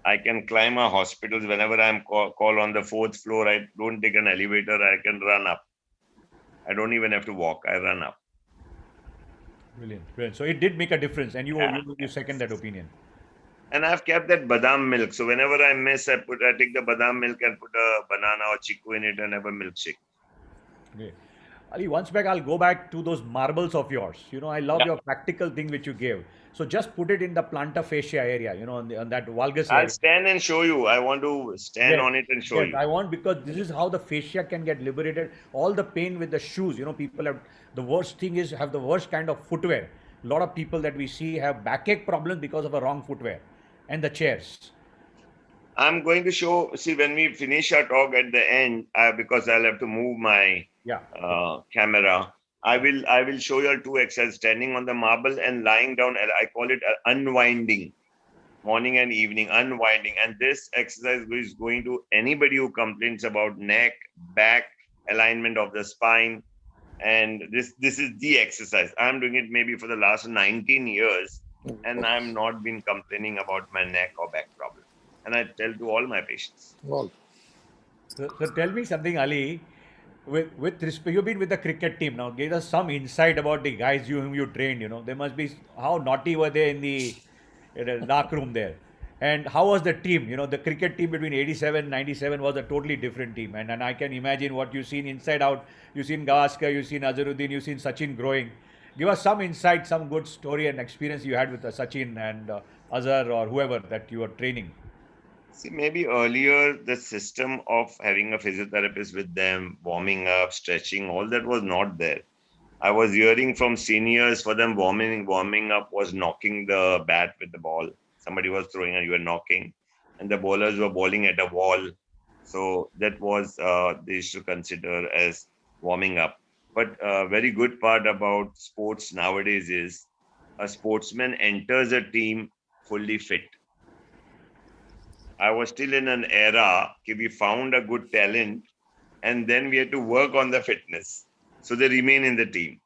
I can climb our hospitals whenever I'm called on the 4th floor. I don't take an elevator. I can run up. I don't even have to walk. I run up. Brilliant, brilliant. So it did make a difference, and you second that opinion. And I've kept that badam milk. So whenever I miss, I take the badam milk and put a banana or chiku in it and have a milkshake. Okay. Ali, once back, I'll go back to those marbles of yours. I love Yeah. your practical thing which you gave. So just put it in the plantar fascia area, on that valgus I'll area. stand and show you. I want to stand Yes, on it and show yes, you. I want, because this is how the fascia can get liberated. All the pain with the shoes, people have, the worst thing is have the worst kind of footwear. A lot of people that we see have backache problems because of a wrong footwear, and the chairs. I'm going to show. See, when we finish our talk at the end, because I'll have to move my Yeah. camera. I will show you all two exercises: standing on the marble and lying down. I call it unwinding, morning and evening unwinding. And this exercise is going to anybody who complains about neck, back, alignment of the spine. And this is the exercise. I'm doing it maybe for the last 19 years, and I'm not been complaining about my neck or back problem. And I tell to all my patients. Well, So tell me something, Ali. With respect, you've been with the cricket team now. Give us some insight about the guys whom you trained. They must be, how naughty were they in the dark room there, and how was the team? The cricket team between 87 97 was a totally different team, and I can imagine what you've seen inside out. You've seen Gavaskar, you've seen Azharuddin, you've seen Sachin growing. Give us some insight, some good story and experience you had with Sachin and Azhar or whoever that you were training. See, maybe earlier the system of having a physiotherapist with them, warming up, stretching, all that was not there. I was hearing from seniors, for them warming up was knocking the bat with the ball. Somebody was throwing and you were knocking, and the bowlers were bowling at a wall. So that was they used to consider as warming up. But a very good part about sports nowadays is a sportsman enters a team fully fit. I was still in an era where we found a good talent and then we had to work on the fitness. So they remain in the team.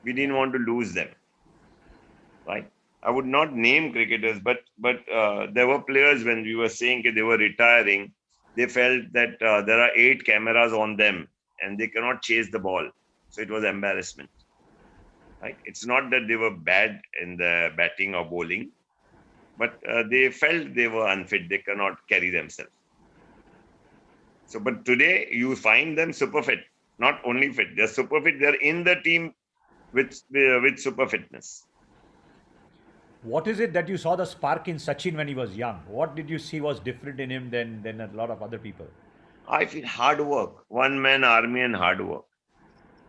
We didn't want to lose them. Right? I would not name cricketers, but there were players when we were saying that they were retiring, they felt that there are 8 cameras on them and they cannot chase the ball. So it was embarrassment. Right? It's not that they were bad in the batting or bowling, but they felt they were unfit. They cannot carry themselves. So, but today you find them super fit, not only fit, they're super fit. They're in the team with super fitness. What is it that you saw the spark in Sachin when he was young? What did you see was different in him than a lot of other people? I feel hard work, one man army and hard work.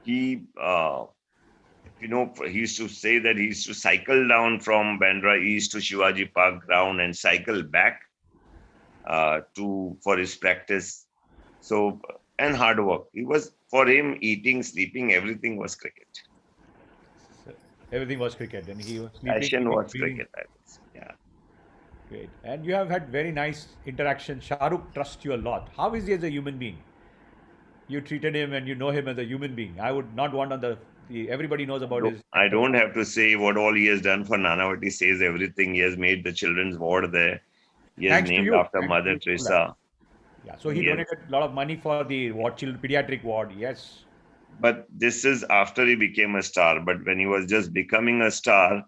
He, he used to say that he used to cycle down from Bandra East to Shivaji Park ground and cycle back for his practice. So, and hard work. He was, for him, eating, sleeping, everything was cricket. Everything was cricket, and he was Passion was cricket, I would say. Yeah. Great. And you have had very nice interaction. Shahrukh trusts you a lot. How is he as a human being? You treated him and you know him as a human being. I would not want on everybody knows about his. I don't have to say what all he has done for Nanavati. Says everything. He has made the children's ward there. He has Thanks to named you. after Thanks Mother to you for Teresa. Yeah, so he Yes. donated a lot of money for the pediatric ward. Yes. But this is after he became a star. But when he was just becoming a star,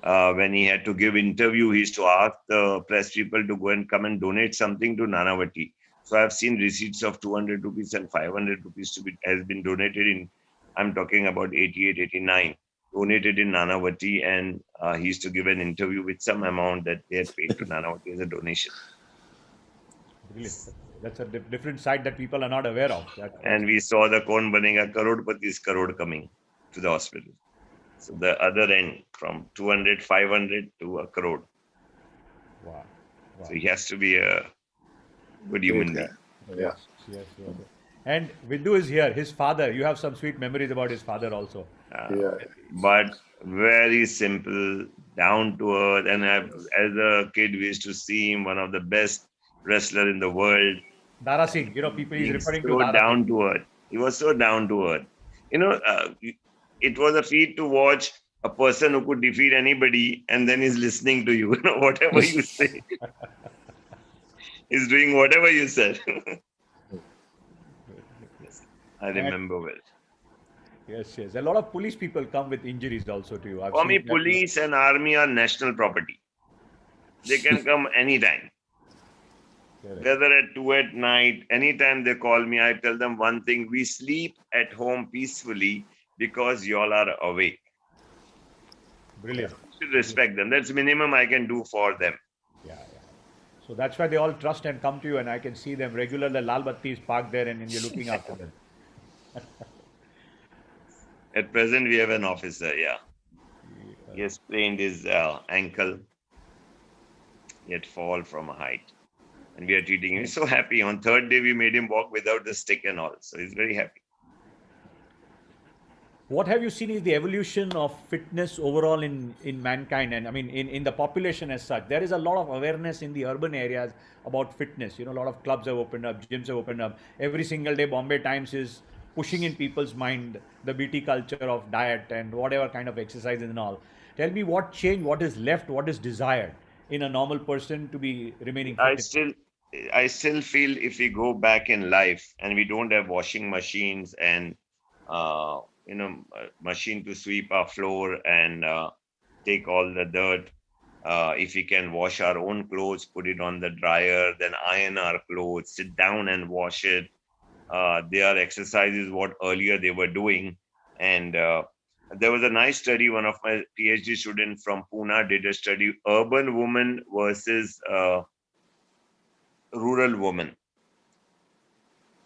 when he had to give interview, he used to ask the press people to go and come and donate something to Nanavati. So I've seen receipts of 200 rupees and 500 rupees has been donated in, I'm talking about 88, 89, donated in Nanavati. And he used to give an interview with some amount that they had paid to Nanavati as a donation. Really, that's a different side that people are not aware of. And we saw the Kaun Banega Karodpati's Karod coming to the hospital. So the other end, from 200, 500 to a crore. Wow. So he has to be a good human being. Yeah. Yes. And Vidhu is here. His father. You have some sweet memories about his father also. But very simple, down to earth. And as a kid, we used to see him one of the best wrestler in the world. Dara Singh. People he's referring to. So down to earth. He was so down to earth. It was a feat to watch a person who could defeat anybody and then he's listening to you. Whatever you say. He's doing whatever you said. I remember well. Yes. A lot of police people come with injuries also to you. For me, police and army are national property. They can come anytime. Correct. Whether at 2 at night, anytime they call me, I tell them one thing: we sleep at home peacefully because y'all are awake. Brilliant. You should respect them. That's minimum I can do for them. Yeah, yeah. So that's why they all trust and come to you, and I can see them regular. The lal batti is parked there, and you're looking after them. At present, we have an officer. Yeah, he has sprained his ankle. He had fall from a height, and we are treating him. He's so happy. On third day, we made him walk without the stick and all. So he's very happy. What have you seen is the evolution of fitness overall in mankind, and I mean in the population as such? There is a lot of awareness in the urban areas about fitness. You know, a lot of clubs have opened up, gyms have opened up. Every single day, Bombay Times is pushing in people's mind the BT culture of diet and whatever kind of exercises and all. Tell me what changed, what is left, what is desired in a normal person to be remaining fit. I still feel if we go back in life and we don't have washing machines and machine to sweep our floor and take all the dirt. If we can wash our own clothes, put it on the dryer, then iron our clothes, sit down and wash it. There are exercises what earlier they were doing. And there was a nice study. One of my PhD students from Pune did a study: urban woman versus rural woman.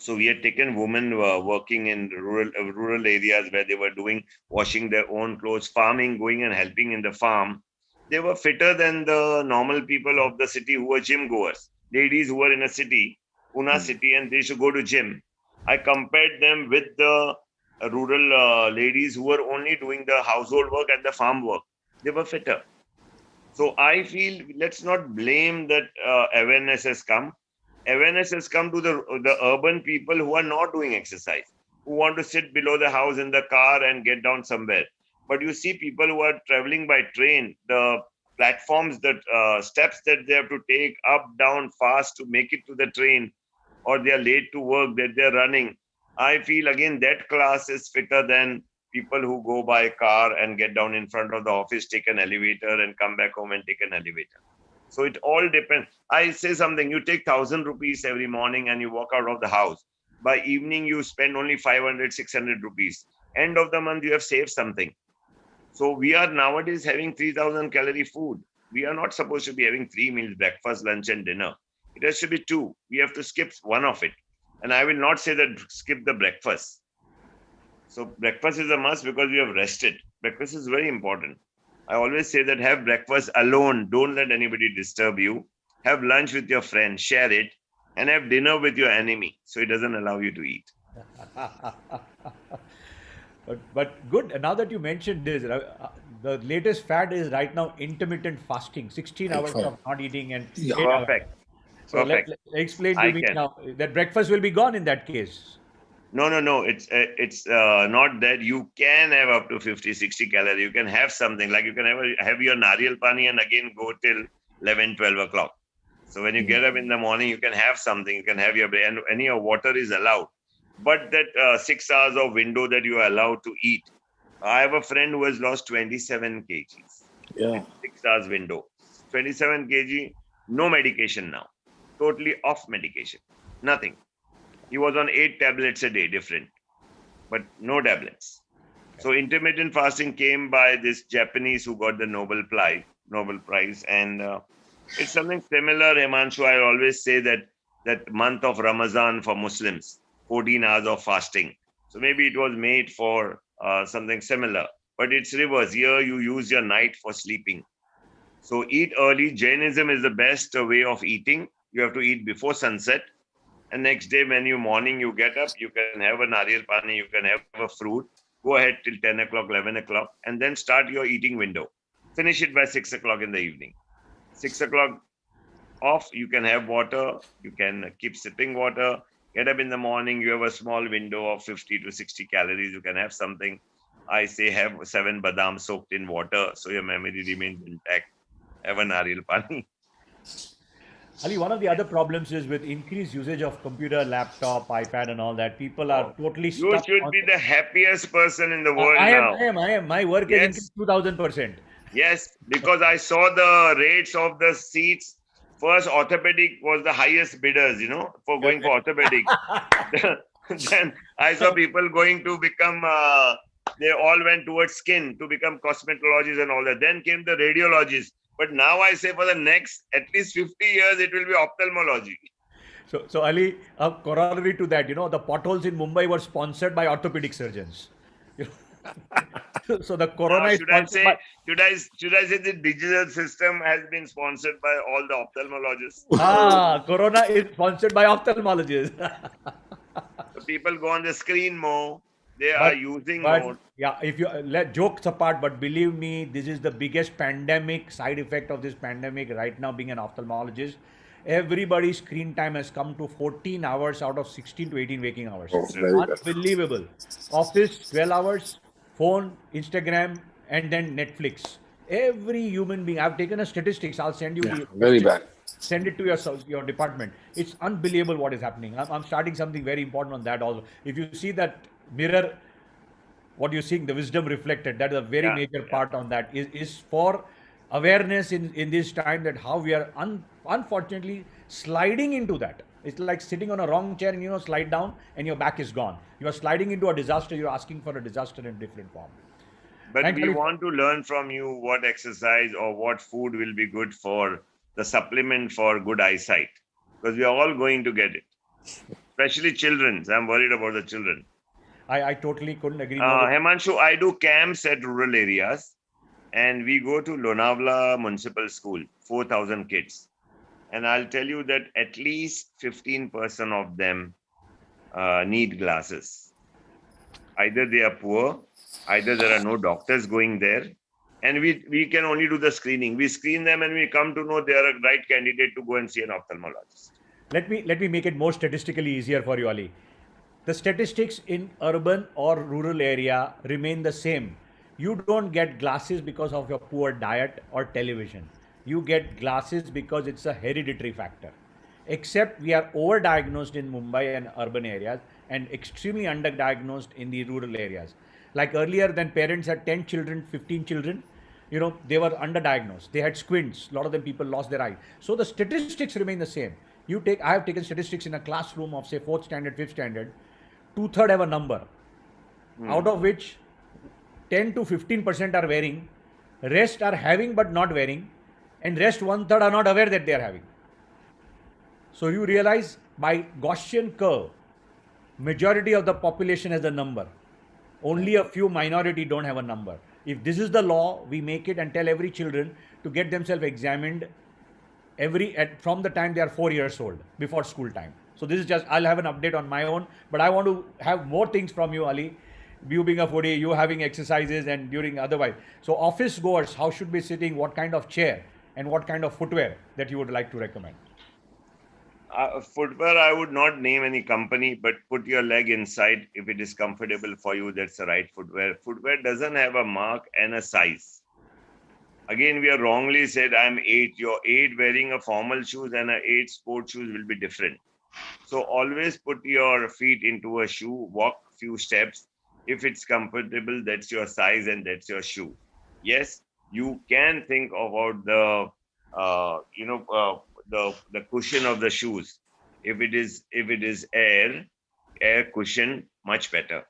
So we had taken women working in rural areas where they were washing their own clothes, farming, going and helping in the farm. They were fitter than the normal people of the city who were gym goers. Ladies who were in a city, Pune city, and they should go to gym. I compared them with the rural ladies who were only doing the household work and the farm work. They were fitter. So I feel let's not blame that awareness has come. Awareness has come to the urban people who are not doing exercise, who want to sit below the house in the car and get down somewhere. But you see people who are traveling by train, the platforms, that steps that they have to take up, down fast to make it to the train, or they are late to work, that they're running. I feel again that class is fitter than people who go by car and get down in front of the office, take an elevator and come back home and take an elevator. So it all depends. I say something: you take 1,000 rupees every morning and you walk out of the house. By evening, you spend only 500, 600 rupees. End of the month, you have saved something. So we are nowadays having 3,000 calorie food. We are not supposed to be having 3 meals: breakfast, lunch, and dinner. It has to be 2. We have to skip one of it. And I will not say that skip the breakfast. So breakfast is a must because we have rested. Breakfast is very important. I always say that have breakfast alone. Don't let anybody disturb you. Have lunch with your friend, share it, and have dinner with your enemy so it doesn't allow you to eat. But good. Now that you mentioned this, the latest fad is right now intermittent fasting, 16 hours of not eating and 8 hours. Perfect. So Perfect. explain to me now that breakfast will be gone in that case. No. It's not that. You can have up to 50, 60 calories. You can have something like you can have your nariyal pani and again go till 11, 12 o'clock. So when you get up in the morning, you can have something. You can have and any water is allowed. But that 6 hours of window that you are allowed to eat. I have a friend who has lost 27 kgs. Yeah. 6 hours window. 27 kg, no medication now. Totally off medication. Nothing. He was on 8 tablets a day, different, but no tablets. So intermittent fasting came by this Japanese who got the Nobel Prize. And it's something similar, Himanshu. I always say that month of Ramadan for Muslims, 14 hours of fasting. So maybe it was made for something similar, but it's reverse. Here you use your night for sleeping. So eat early. Jainism is the best way of eating. You have to eat before sunset. And next day, when morning you get up, you can have a nariyal pani, you can have a fruit. Go ahead till 10 o'clock, 11 o'clock, and then start your eating window. Finish it by 6 o'clock in the evening. 6 o'clock off, you can have water. You can keep sipping water. Get up in the morning, you have a small window of 50 to 60 calories. You can have something. I say have 7 badam soaked in water so your memory remains intact. Have a nariyal pani. Ali, one of the other problems is with increased usage of computer, laptop, iPad and all that, people are totally stuck. You should be the happiest person in the world I now. am. My work has increased 2000%. Yes, because I saw the rates of the seats. First, orthopedic was the highest bidders, for going for orthopedic. Then I saw people going to become, they all went towards skin to become cosmetologists and all that. Then came the radiologists. But now I say for the next at least 50 years, it will be ophthalmology. So Ali, a corollary to that, the potholes in Mumbai were sponsored by orthopedic surgeons. So the Now, corona is should I sponsored say, by. should I say the digital system has been sponsored by all the ophthalmologists? Corona is sponsored by ophthalmologists. So people go on the screen more. They are But, using but more. yeah, if you let jokes apart, but believe me, this is the biggest pandemic side effect of this pandemic right now. Being an ophthalmologist, everybody's screen time has come to 14 hours out of 16 to 18 waking hours. Oh, very well. Unbelievable. Office 12 hours, phone, Instagram, and then Netflix. Every human being. I've taken a statistics. I'll send you Yeah, the very bad. send it to your department. It's unbelievable what is happening. I'm starting something very important on that also. If you see that mirror, what you're seeing, the wisdom reflected, that is a very Yeah, major yeah. part on that is for awareness in this time, that how we are unfortunately sliding into that. It's like sitting on a wrong chair and slide down and your back is gone. You are sliding into a disaster. You're asking for a disaster in different form. But Thanks, we Ali. want to learn from you what exercise or what food will be good for the supplement for good eyesight, because we are all going to get it, especially children. I'm worried about the children. I totally couldn't agree more. Himanshu, I do camps at rural areas, and we go to Lonavala Municipal School, 4,000 kids. And I'll tell you that at least 15% of them need glasses. Either they are poor, either there are no doctors going there, and we can only do the screening. We screen them and we come to know they are a right candidate to go and see an ophthalmologist. Let me make it more statistically easier for you, Ali. The statistics in urban or rural area remain the same. You don't get glasses because of your poor diet or television. You get glasses because it's a hereditary factor. Except we are overdiagnosed in Mumbai and urban areas and extremely underdiagnosed in the rural areas. Like earlier, then parents had 10 children, 15 children, they were underdiagnosed. They had squints. A lot of them people lost their eye. So the statistics remain the same. I have taken statistics in a classroom of say 4th standard, 5th standard. 2/3 have a number, out of which 10 to 15% are wearing, rest are having but not wearing, and rest 1/3 are not aware that they are having. So you realize by Gaussian curve, majority of the population has a number. Only a few minority don't have a number. If this is the law, we make it and tell every children to get themselves examined from the time they are 4 years old, before school time. So this is just, I'll have an update on my own, but I want to have more things from you, Ali. You being a foodie, you having exercises and during otherwise. So office goers, how should be sitting, what kind of chair and what kind of footwear that you would like to recommend? Footwear, I would not name any company, but put your leg inside. If it is comfortable for you, that's the right footwear. Footwear doesn't have a mark and a size. Again, we are wrongly said, I'm 8. Your 8 wearing a formal shoes and a 8 sport shoes will be different. So always put your feet into a shoe, walk few steps. If it's comfortable, that's your size and that's your shoe. Yes, you can think about the cushion of the shoes. If it is air cushion, much better.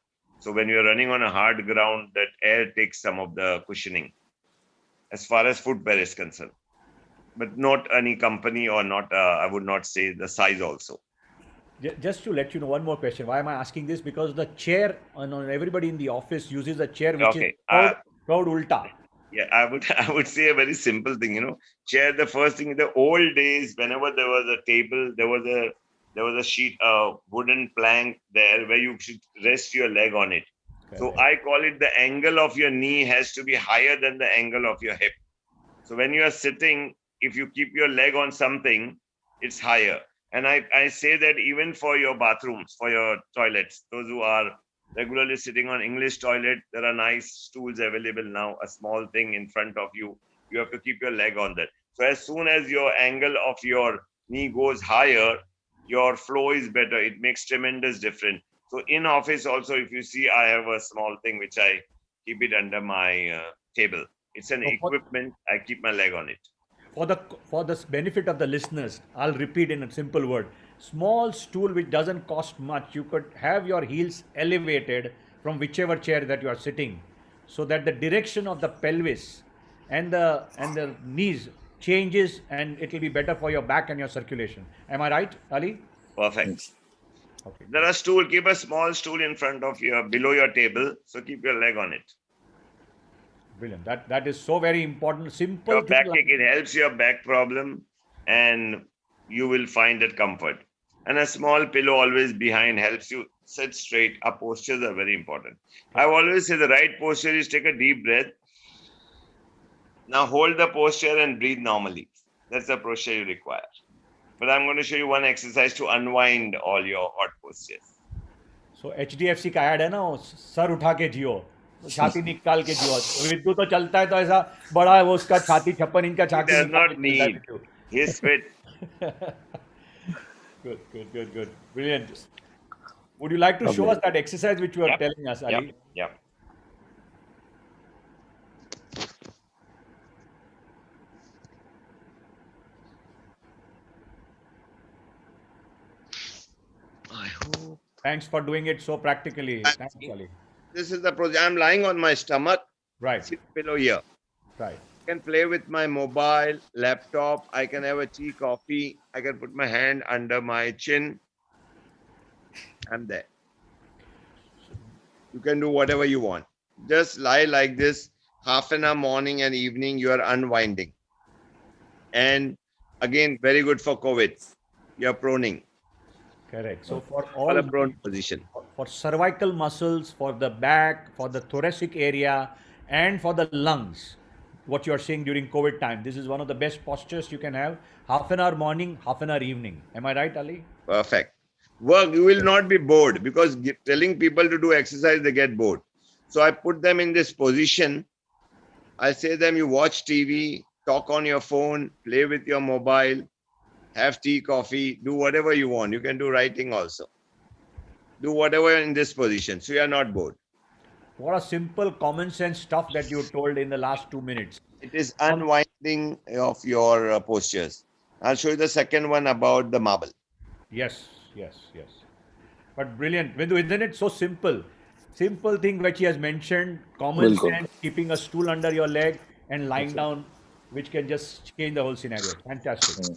So when you're running on a hard ground, that air takes some of the cushioning. As far as footwear is concerned, but not any company or not. I would not say the size also. Just to let you know, one more question. Why am I asking this? Because the chair, everybody in the office uses a chair which is proud ulta. Yeah, I would say a very simple thing. Chair. The first thing in the old days, whenever there was a table, there was a sheet, a wooden plank there where you should rest your leg on it. Okay. So I call it the angle of your knee has to be higher than the angle of your hip. So when you are sitting, if you keep your leg on something, it's higher. And I say that even for your bathrooms, for your toilets, those who are regularly sitting on English toilet, there are nice stools available now, a small thing in front of you. You have to keep your leg on that. So as soon as your angle of your knee goes higher, your flow is better. It makes tremendous difference. So in office also, if you see, I have a small thing which I keep it under my table. It's an No, equipment. I keep my leg on it. For the benefit of the listeners, I'll repeat in a simple word. Small stool which doesn't cost much. You could have your heels elevated from whichever chair that you are sitting, so that the direction of the pelvis and the knees changes, and it will be better for your back and your circulation. Am I right, Ali? Perfect. Okay. There are stool. Keep a small stool in front of below your table. So keep your leg on it. Brilliant. That is so very important. Simple Your thing. backache, it helps your back problem, and you will find that comfort. And a small pillow always behind helps you sit straight. Our postures are very important. I always say the right posture is take a deep breath. Now hold the posture and breathe normally. That's the posture you require. But I'm going to show you one exercise to unwind all your hot postures. So HDFC का add है ना, वो sir उठा के जियो, छाती निकाल के जियो। विद्यु तो चलता है तो ऐसा बड़ा है वो, उसका छाती 56 इंच का He छाती does निकाल not के चलता है need. विद्यु। He's fit. Good. Brilliant. Would you like to show us that exercise which you are Yep. telling us, Ali? Yep. I hope. Thanks for doing it so practically. Thanks, Ali. This is the project. I'm lying on my stomach. Right, See the pillow here. right. I can play with my mobile, laptop. I can have a tea, coffee. I can put my hand under my chin. I'm there. You can do whatever you want. Just lie like this. Half an hour morning and evening, you are unwinding. And again, very good for COVID. You're proning Correct. So for for all a prone position. for cervical muscles, for the back, for the thoracic area, and for the lungs, what you are seeing during COVID time, this is one of the best postures you can have. Half an hour morning, half an hour evening. Am I right, Ali? Perfect. Work, you will not be bored because telling people to do exercise, they get bored. So I put them in this position. I say them, you watch TV, talk on your phone, play with your mobile, have tea, coffee, do whatever you want. You can do writing also. Do whatever in this position. So you are not bored. What a simple common sense stuff that you told in the last 2 minutes. It is unwinding of your postures. I'll show you the second one about the marble. Yes. But brilliant. Vidhu, isn't it so simple? Simple thing which he has mentioned, common Bilkul. sense, keeping a stool under your leg and lying down, which can just change the whole scenario. Fantastic.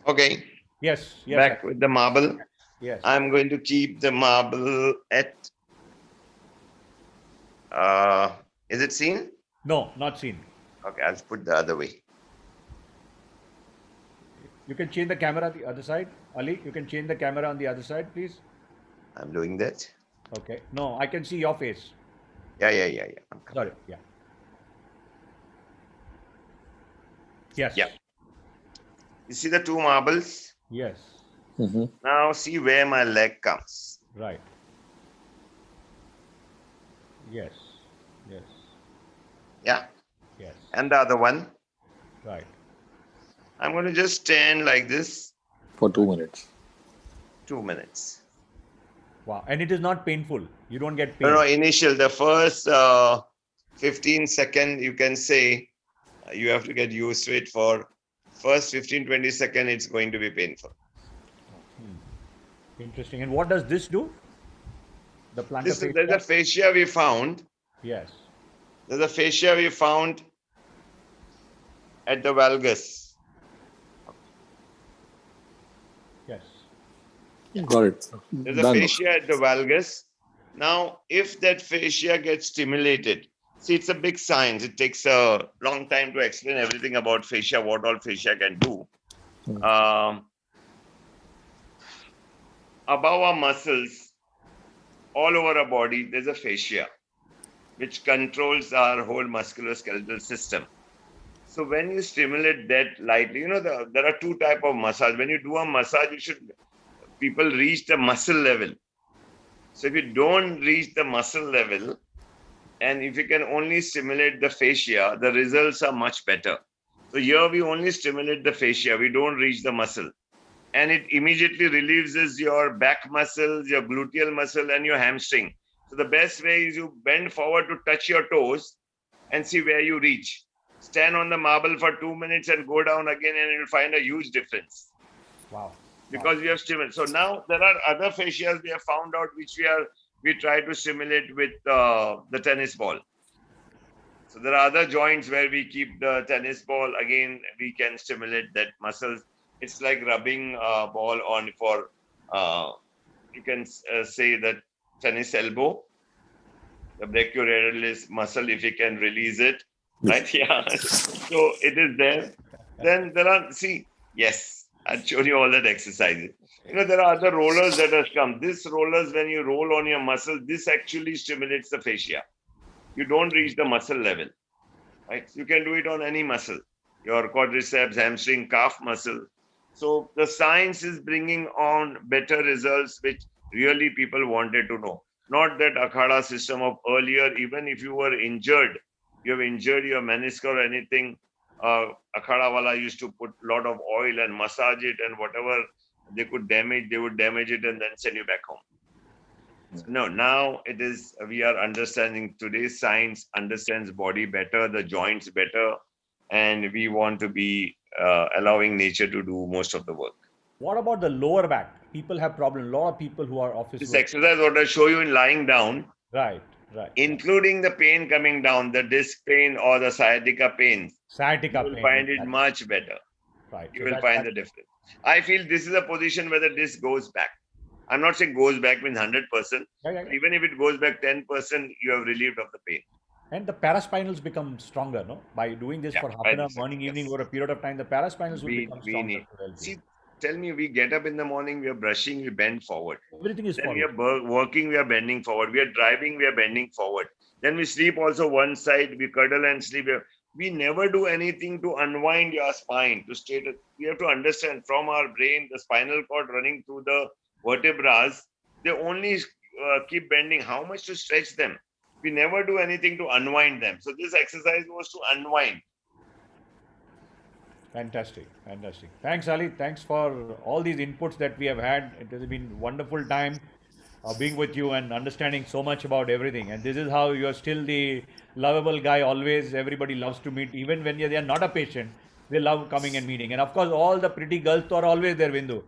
Okay, Yes. back with the marble. Yes. I'm going to keep the marble at, is it seen? No, not seen. Okay, I'll put the other way. You can change the camera the other side. Ali, you can change the camera on the other side, please. I'm doing that. Okay. No, I can see your face. Yeah. I'm coming. Sorry. Yeah. Yes. Yeah. You see the two marbles? Yes. Now see where my leg comes. Right. Yes. Yeah. Yes. And the other one. Right. I'm going to just stand like this For 2 minutes. 2 minutes. Wow. And it is not painful. You don't get pain. No, initial, the first 15 seconds, you can say you have to get used to it. For first 15-20 seconds, it's going to be painful. Interesting. And what does this do? The plantar There's fascia? a fascia we found. Yes. There's a fascia we found at the valgus. Yes. Got it. There's a Done. fascia at the valgus. Now, if that fascia gets stimulated, see, it's a big science. It takes a long time to explain everything about fascia, what all fascia can do. Above our muscles, all over our body, there's a fascia which controls our whole musculoskeletal system. So when you stimulate that lightly, there are two types of massage. When you do a massage, people reach the muscle level. So if you don't reach the muscle level, and if you can only stimulate the fascia, the results are much better. So here we only stimulate the fascia, we don't reach the muscle. And it immediately relieves your back muscles, your gluteal muscle, and your hamstring. So the best way is you bend forward to touch your toes, and see where you reach. Stand on the marble for 2 minutes and go down again, and you'll find a huge difference Wow. because we have stimulated. So now there are other fascias we have found out which we try to stimulate with the tennis ball. So there are other joints where we keep the tennis ball. Again, we can stimulate that muscles. It's like rubbing a ball on for, you can say that tennis elbow, the brachioradialis muscle, if you can release it, right? Yeah. So it is there. Then there are, see, yes, I'll show you all that exercises. There are other rollers that have come. This rollers, when you roll on your muscle, this actually stimulates the fascia. You don't reach the muscle level, right? You can do it on any muscle, your quadriceps, hamstring, calf muscle. So the science is bringing on better results, which really people wanted to know. Not that Akhada system of earlier, even if you were injured, you have injured your meniscus or anything, Akhada wala used to put a lot of oil and massage it, and whatever they could damage, they would damage it and then send you back home. No, now it is, we are understanding, today's science understands body better, the joints better, and we want to be allowing nature to do most of the work. What about the lower back? People have problems. A lot of people who are office This workers. exercise, what I show you in lying down, Right. including the pain coming down, the disc pain or the sciatica pains, Sciatica you will pain. find it That's much better. right. You So will find the difference. I feel this is a position where the disc goes back. I'm not saying goes back means 100%. Yeah. Even if it goes back 10%, you have relieved of the pain. And the paraspinals become stronger, no? By doing this Yeah, for half by an hour, this, morning, yes. evening, over a period of time, the paraspinals will become We stronger. need. to help you. See, tell me, we get up in the morning, we are brushing, we bend forward. Everything is Then we forward. are working, we are bending forward. We are driving, we are bending forward. Then we sleep also one side, we cuddle and sleep. We never do anything to unwind your spine, to straight. We have to understand from our brain, the spinal cord running through the vertebrae, they only keep bending. How much to stretch them? We never do anything to unwind them. So this exercise was to unwind. Fantastic. Thanks, Ali. Thanks for all these inputs that we have had. It has been wonderful time being with you and understanding so much about everything. And this is how you are still the lovable guy. Always, everybody loves to meet, even when they are not a patient. They love coming and meeting. And of course, all the pretty girls are always there, Bindu.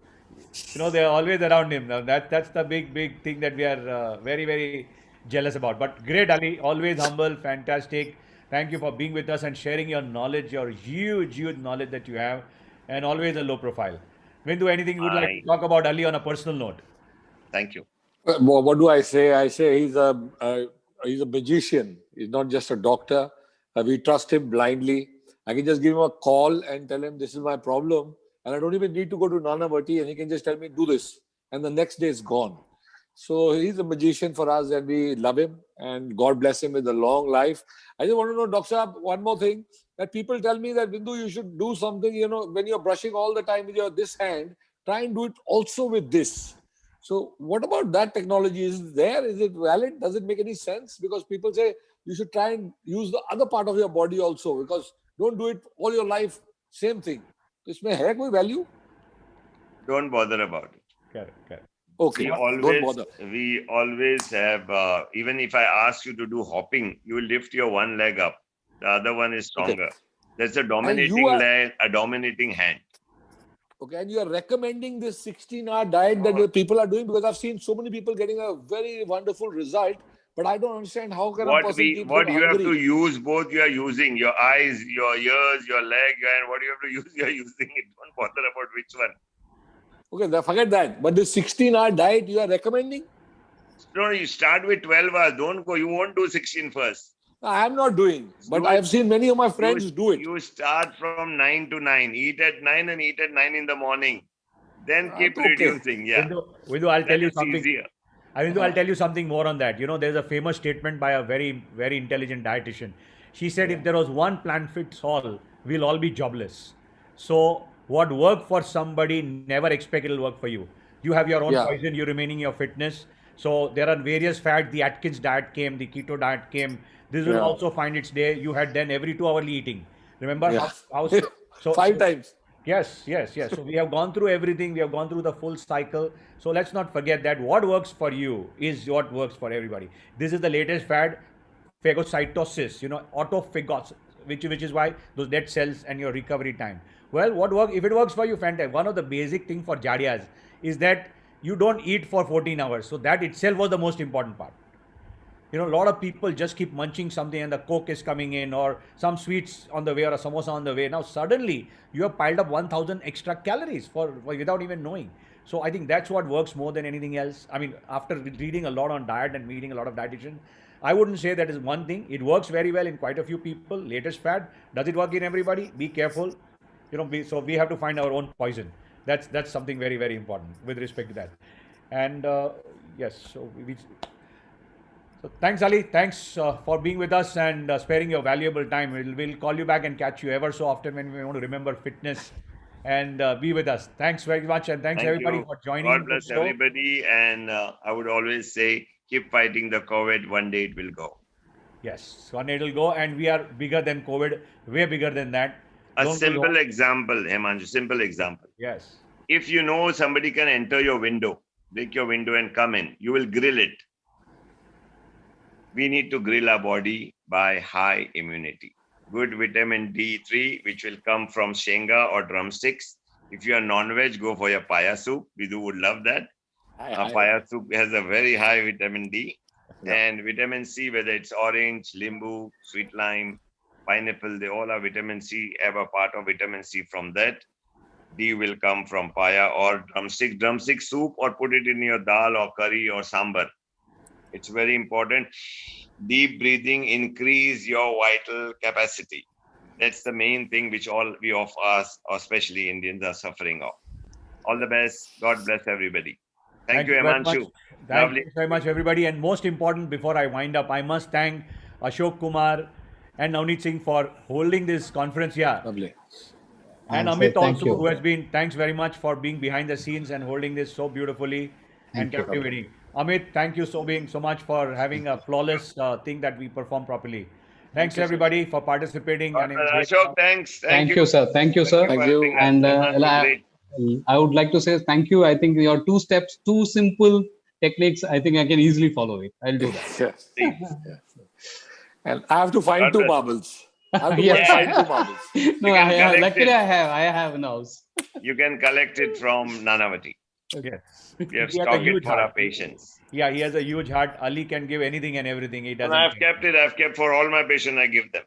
They are always around him. Now that's the big thing that we are very jealous about. But great, Ali. Always humble, fantastic. Thank you for being with us and sharing your knowledge, your huge knowledge that you have, and always a low profile. Bindu, anything you would like to talk about Ali on a personal note? Thank you. What do I say? I say he's a magician. He's not just a doctor. We trust him blindly. I can just give him a call and tell him this is my problem, and I don't even need to go to Nanavati, and he can just tell me do this, and the next day is gone. So he's a magician for us, and we love him, and God bless him with a long life. I just want to know, Dr. Saab, one more thing, that people tell me that, Bindu, you should do something, when you're brushing all the time with your this hand, try and do it also with this. So what about that technology? Is it there? Is it valid? Does it make any sense? Because people say you should try and use the other part of your body also, because don't do it all your life, same thing. इसमें है कोई value? Don't bother about it. Correct. Okay, don't bother. We always have, even if I ask you to do hopping, you will lift your one leg up. The other one is stronger. Okay. That's a dominating leg, a dominating hand. Okay, and you are recommending this 16-hour diet that the people are doing, because I've seen so many people getting a very wonderful result, but I don't understand how can a person keep what them you have hungry? to use, both you are using, your eyes, your ears, your leg, and what you have to use, you are using it. Don't bother about which one. Okay, forget that. But this 16-hour diet you are recommending? No, you start with 12 hours. Don't go. You won't do 16 first. I am not doing, but I have seen many of my friends do it. You start from 9 to 9. Eat at 9 and eat at 9 in the morning. Then keep reducing. Yeah. Bindu, I'll tell you something. Easier. I'll tell you something more on that. There's a famous statement by a very intelligent dietitian. She said, if there was one plan fits all, we'll all be jobless. So what worked for somebody, never expect it'll work for you. You have your own poison, you remain in your fitness. So there are various fads. The Atkins diet came, the keto diet came. This will also find its day. You had done every 2-hourly eating. Remember? How so 5 times. Yes. So we have gone through everything. We have gone through the full cycle. So let's not forget that what works for you is what works for everybody. This is the latest fad. phagocytosis, autophagocytosis, which is why those dead cells and your recovery time. Well, if it works for you, fantastic. One of the basic thing for Jadias is that you don't eat for 14 hours. So that itself was the most important part. A lot of people just keep munching something and the Coke is coming in or some sweets on the way or a samosa on the way. Now suddenly you have piled up 1,000 extra calories for without even knowing. So I think that's what works more than anything else. I mean, after reading a lot on diet and meeting a lot of dietitians, I wouldn't say that is one thing. It works very well in quite a few people. Latest fad, does it work in everybody? Be careful. So we have to find our own poison. That's something very, very important with respect to that. And yes, so thanks, Ali. Thanks for being with us and sparing your valuable time. We'll call you back and catch you ever so often when we want to remember fitness and be with us. Thanks very much, and thanks everybody for joining. God bless everybody. And I would always say, keep fighting the COVID. One day it will go. Yes, one day it will go, and we are bigger than COVID, way bigger than that. A simple example, Himanshu, simple example. Yes. If you know somebody can enter your window, break your window and come in, you will grill it. We need to grill our body by high immunity. Good vitamin D3, which will come from shenga or drumsticks. If you are non-veg, go for your paya soup. Vidu would love that. Paya soup has a very high vitamin D. Yeah. And vitamin C, whether it's orange, limbu, sweet lime, pineapple, they all are vitamin C, have a part of vitamin C from that. D will come from paya or drumstick soup, or put it in your dal or curry or sambar. It's very important. Deep breathing increase your vital capacity. That's the main thing which all we of us, especially Indians, are suffering of. All the best. God bless everybody. Thank you, Himanshu. Thank you very much, everybody. And most important, before I wind up, I must thank Ashok Kumar and Navneet Singh for holding this conference here. Lovely. And Amit also, who has been, thanks very much for being behind the scenes and holding this so beautifully and captivating. Amit, thank you so much for having a flawless thing that we perform properly. Thanks everybody for participating. And Ashok, thanks. Thank you, sir. Thank you, sir. Thank you. And I would like to say thank you. I think your 2 steps, 2 simple techniques, I think I can easily follow it. I'll do that. Yes. Yes. And I have to find 2 marbles. I have to find 2 marbles. No, luckily I have now. You can collect it from Nanavati. Yes. We have stocked it for our patients. Yeah, he has a huge heart. Ali can give anything and everything. He doesn't. I've kept for all my patients. I give them.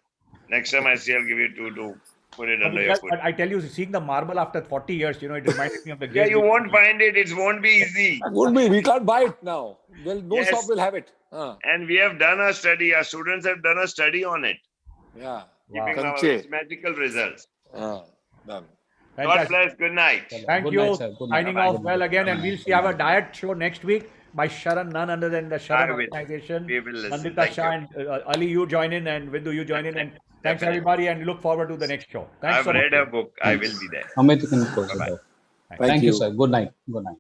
Next time I see, I'll give you 2 to put it under your foot. But I tell you, seeing the marble after 40 years, it reminded me of the. Yeah, you won't find it. It won't be easy. It won't be. We can't buy it now. Well, no shop will have it. And we have done a study. Our students have done a study on it. Yeah. Giving our magical results. Done. God bless. Good night. Thank you. Signing off well again, and we'll see our diet show next week by Sharan, none other than the Sharan organization. We will listen. Nandita Shah and Ali, you join in, and Vidhu, you join in, and thanks everybody, and look forward to the next show. Thanks I've read a book. I will be there. Amit, you can close it. Thank you, sir. Good night. Good night.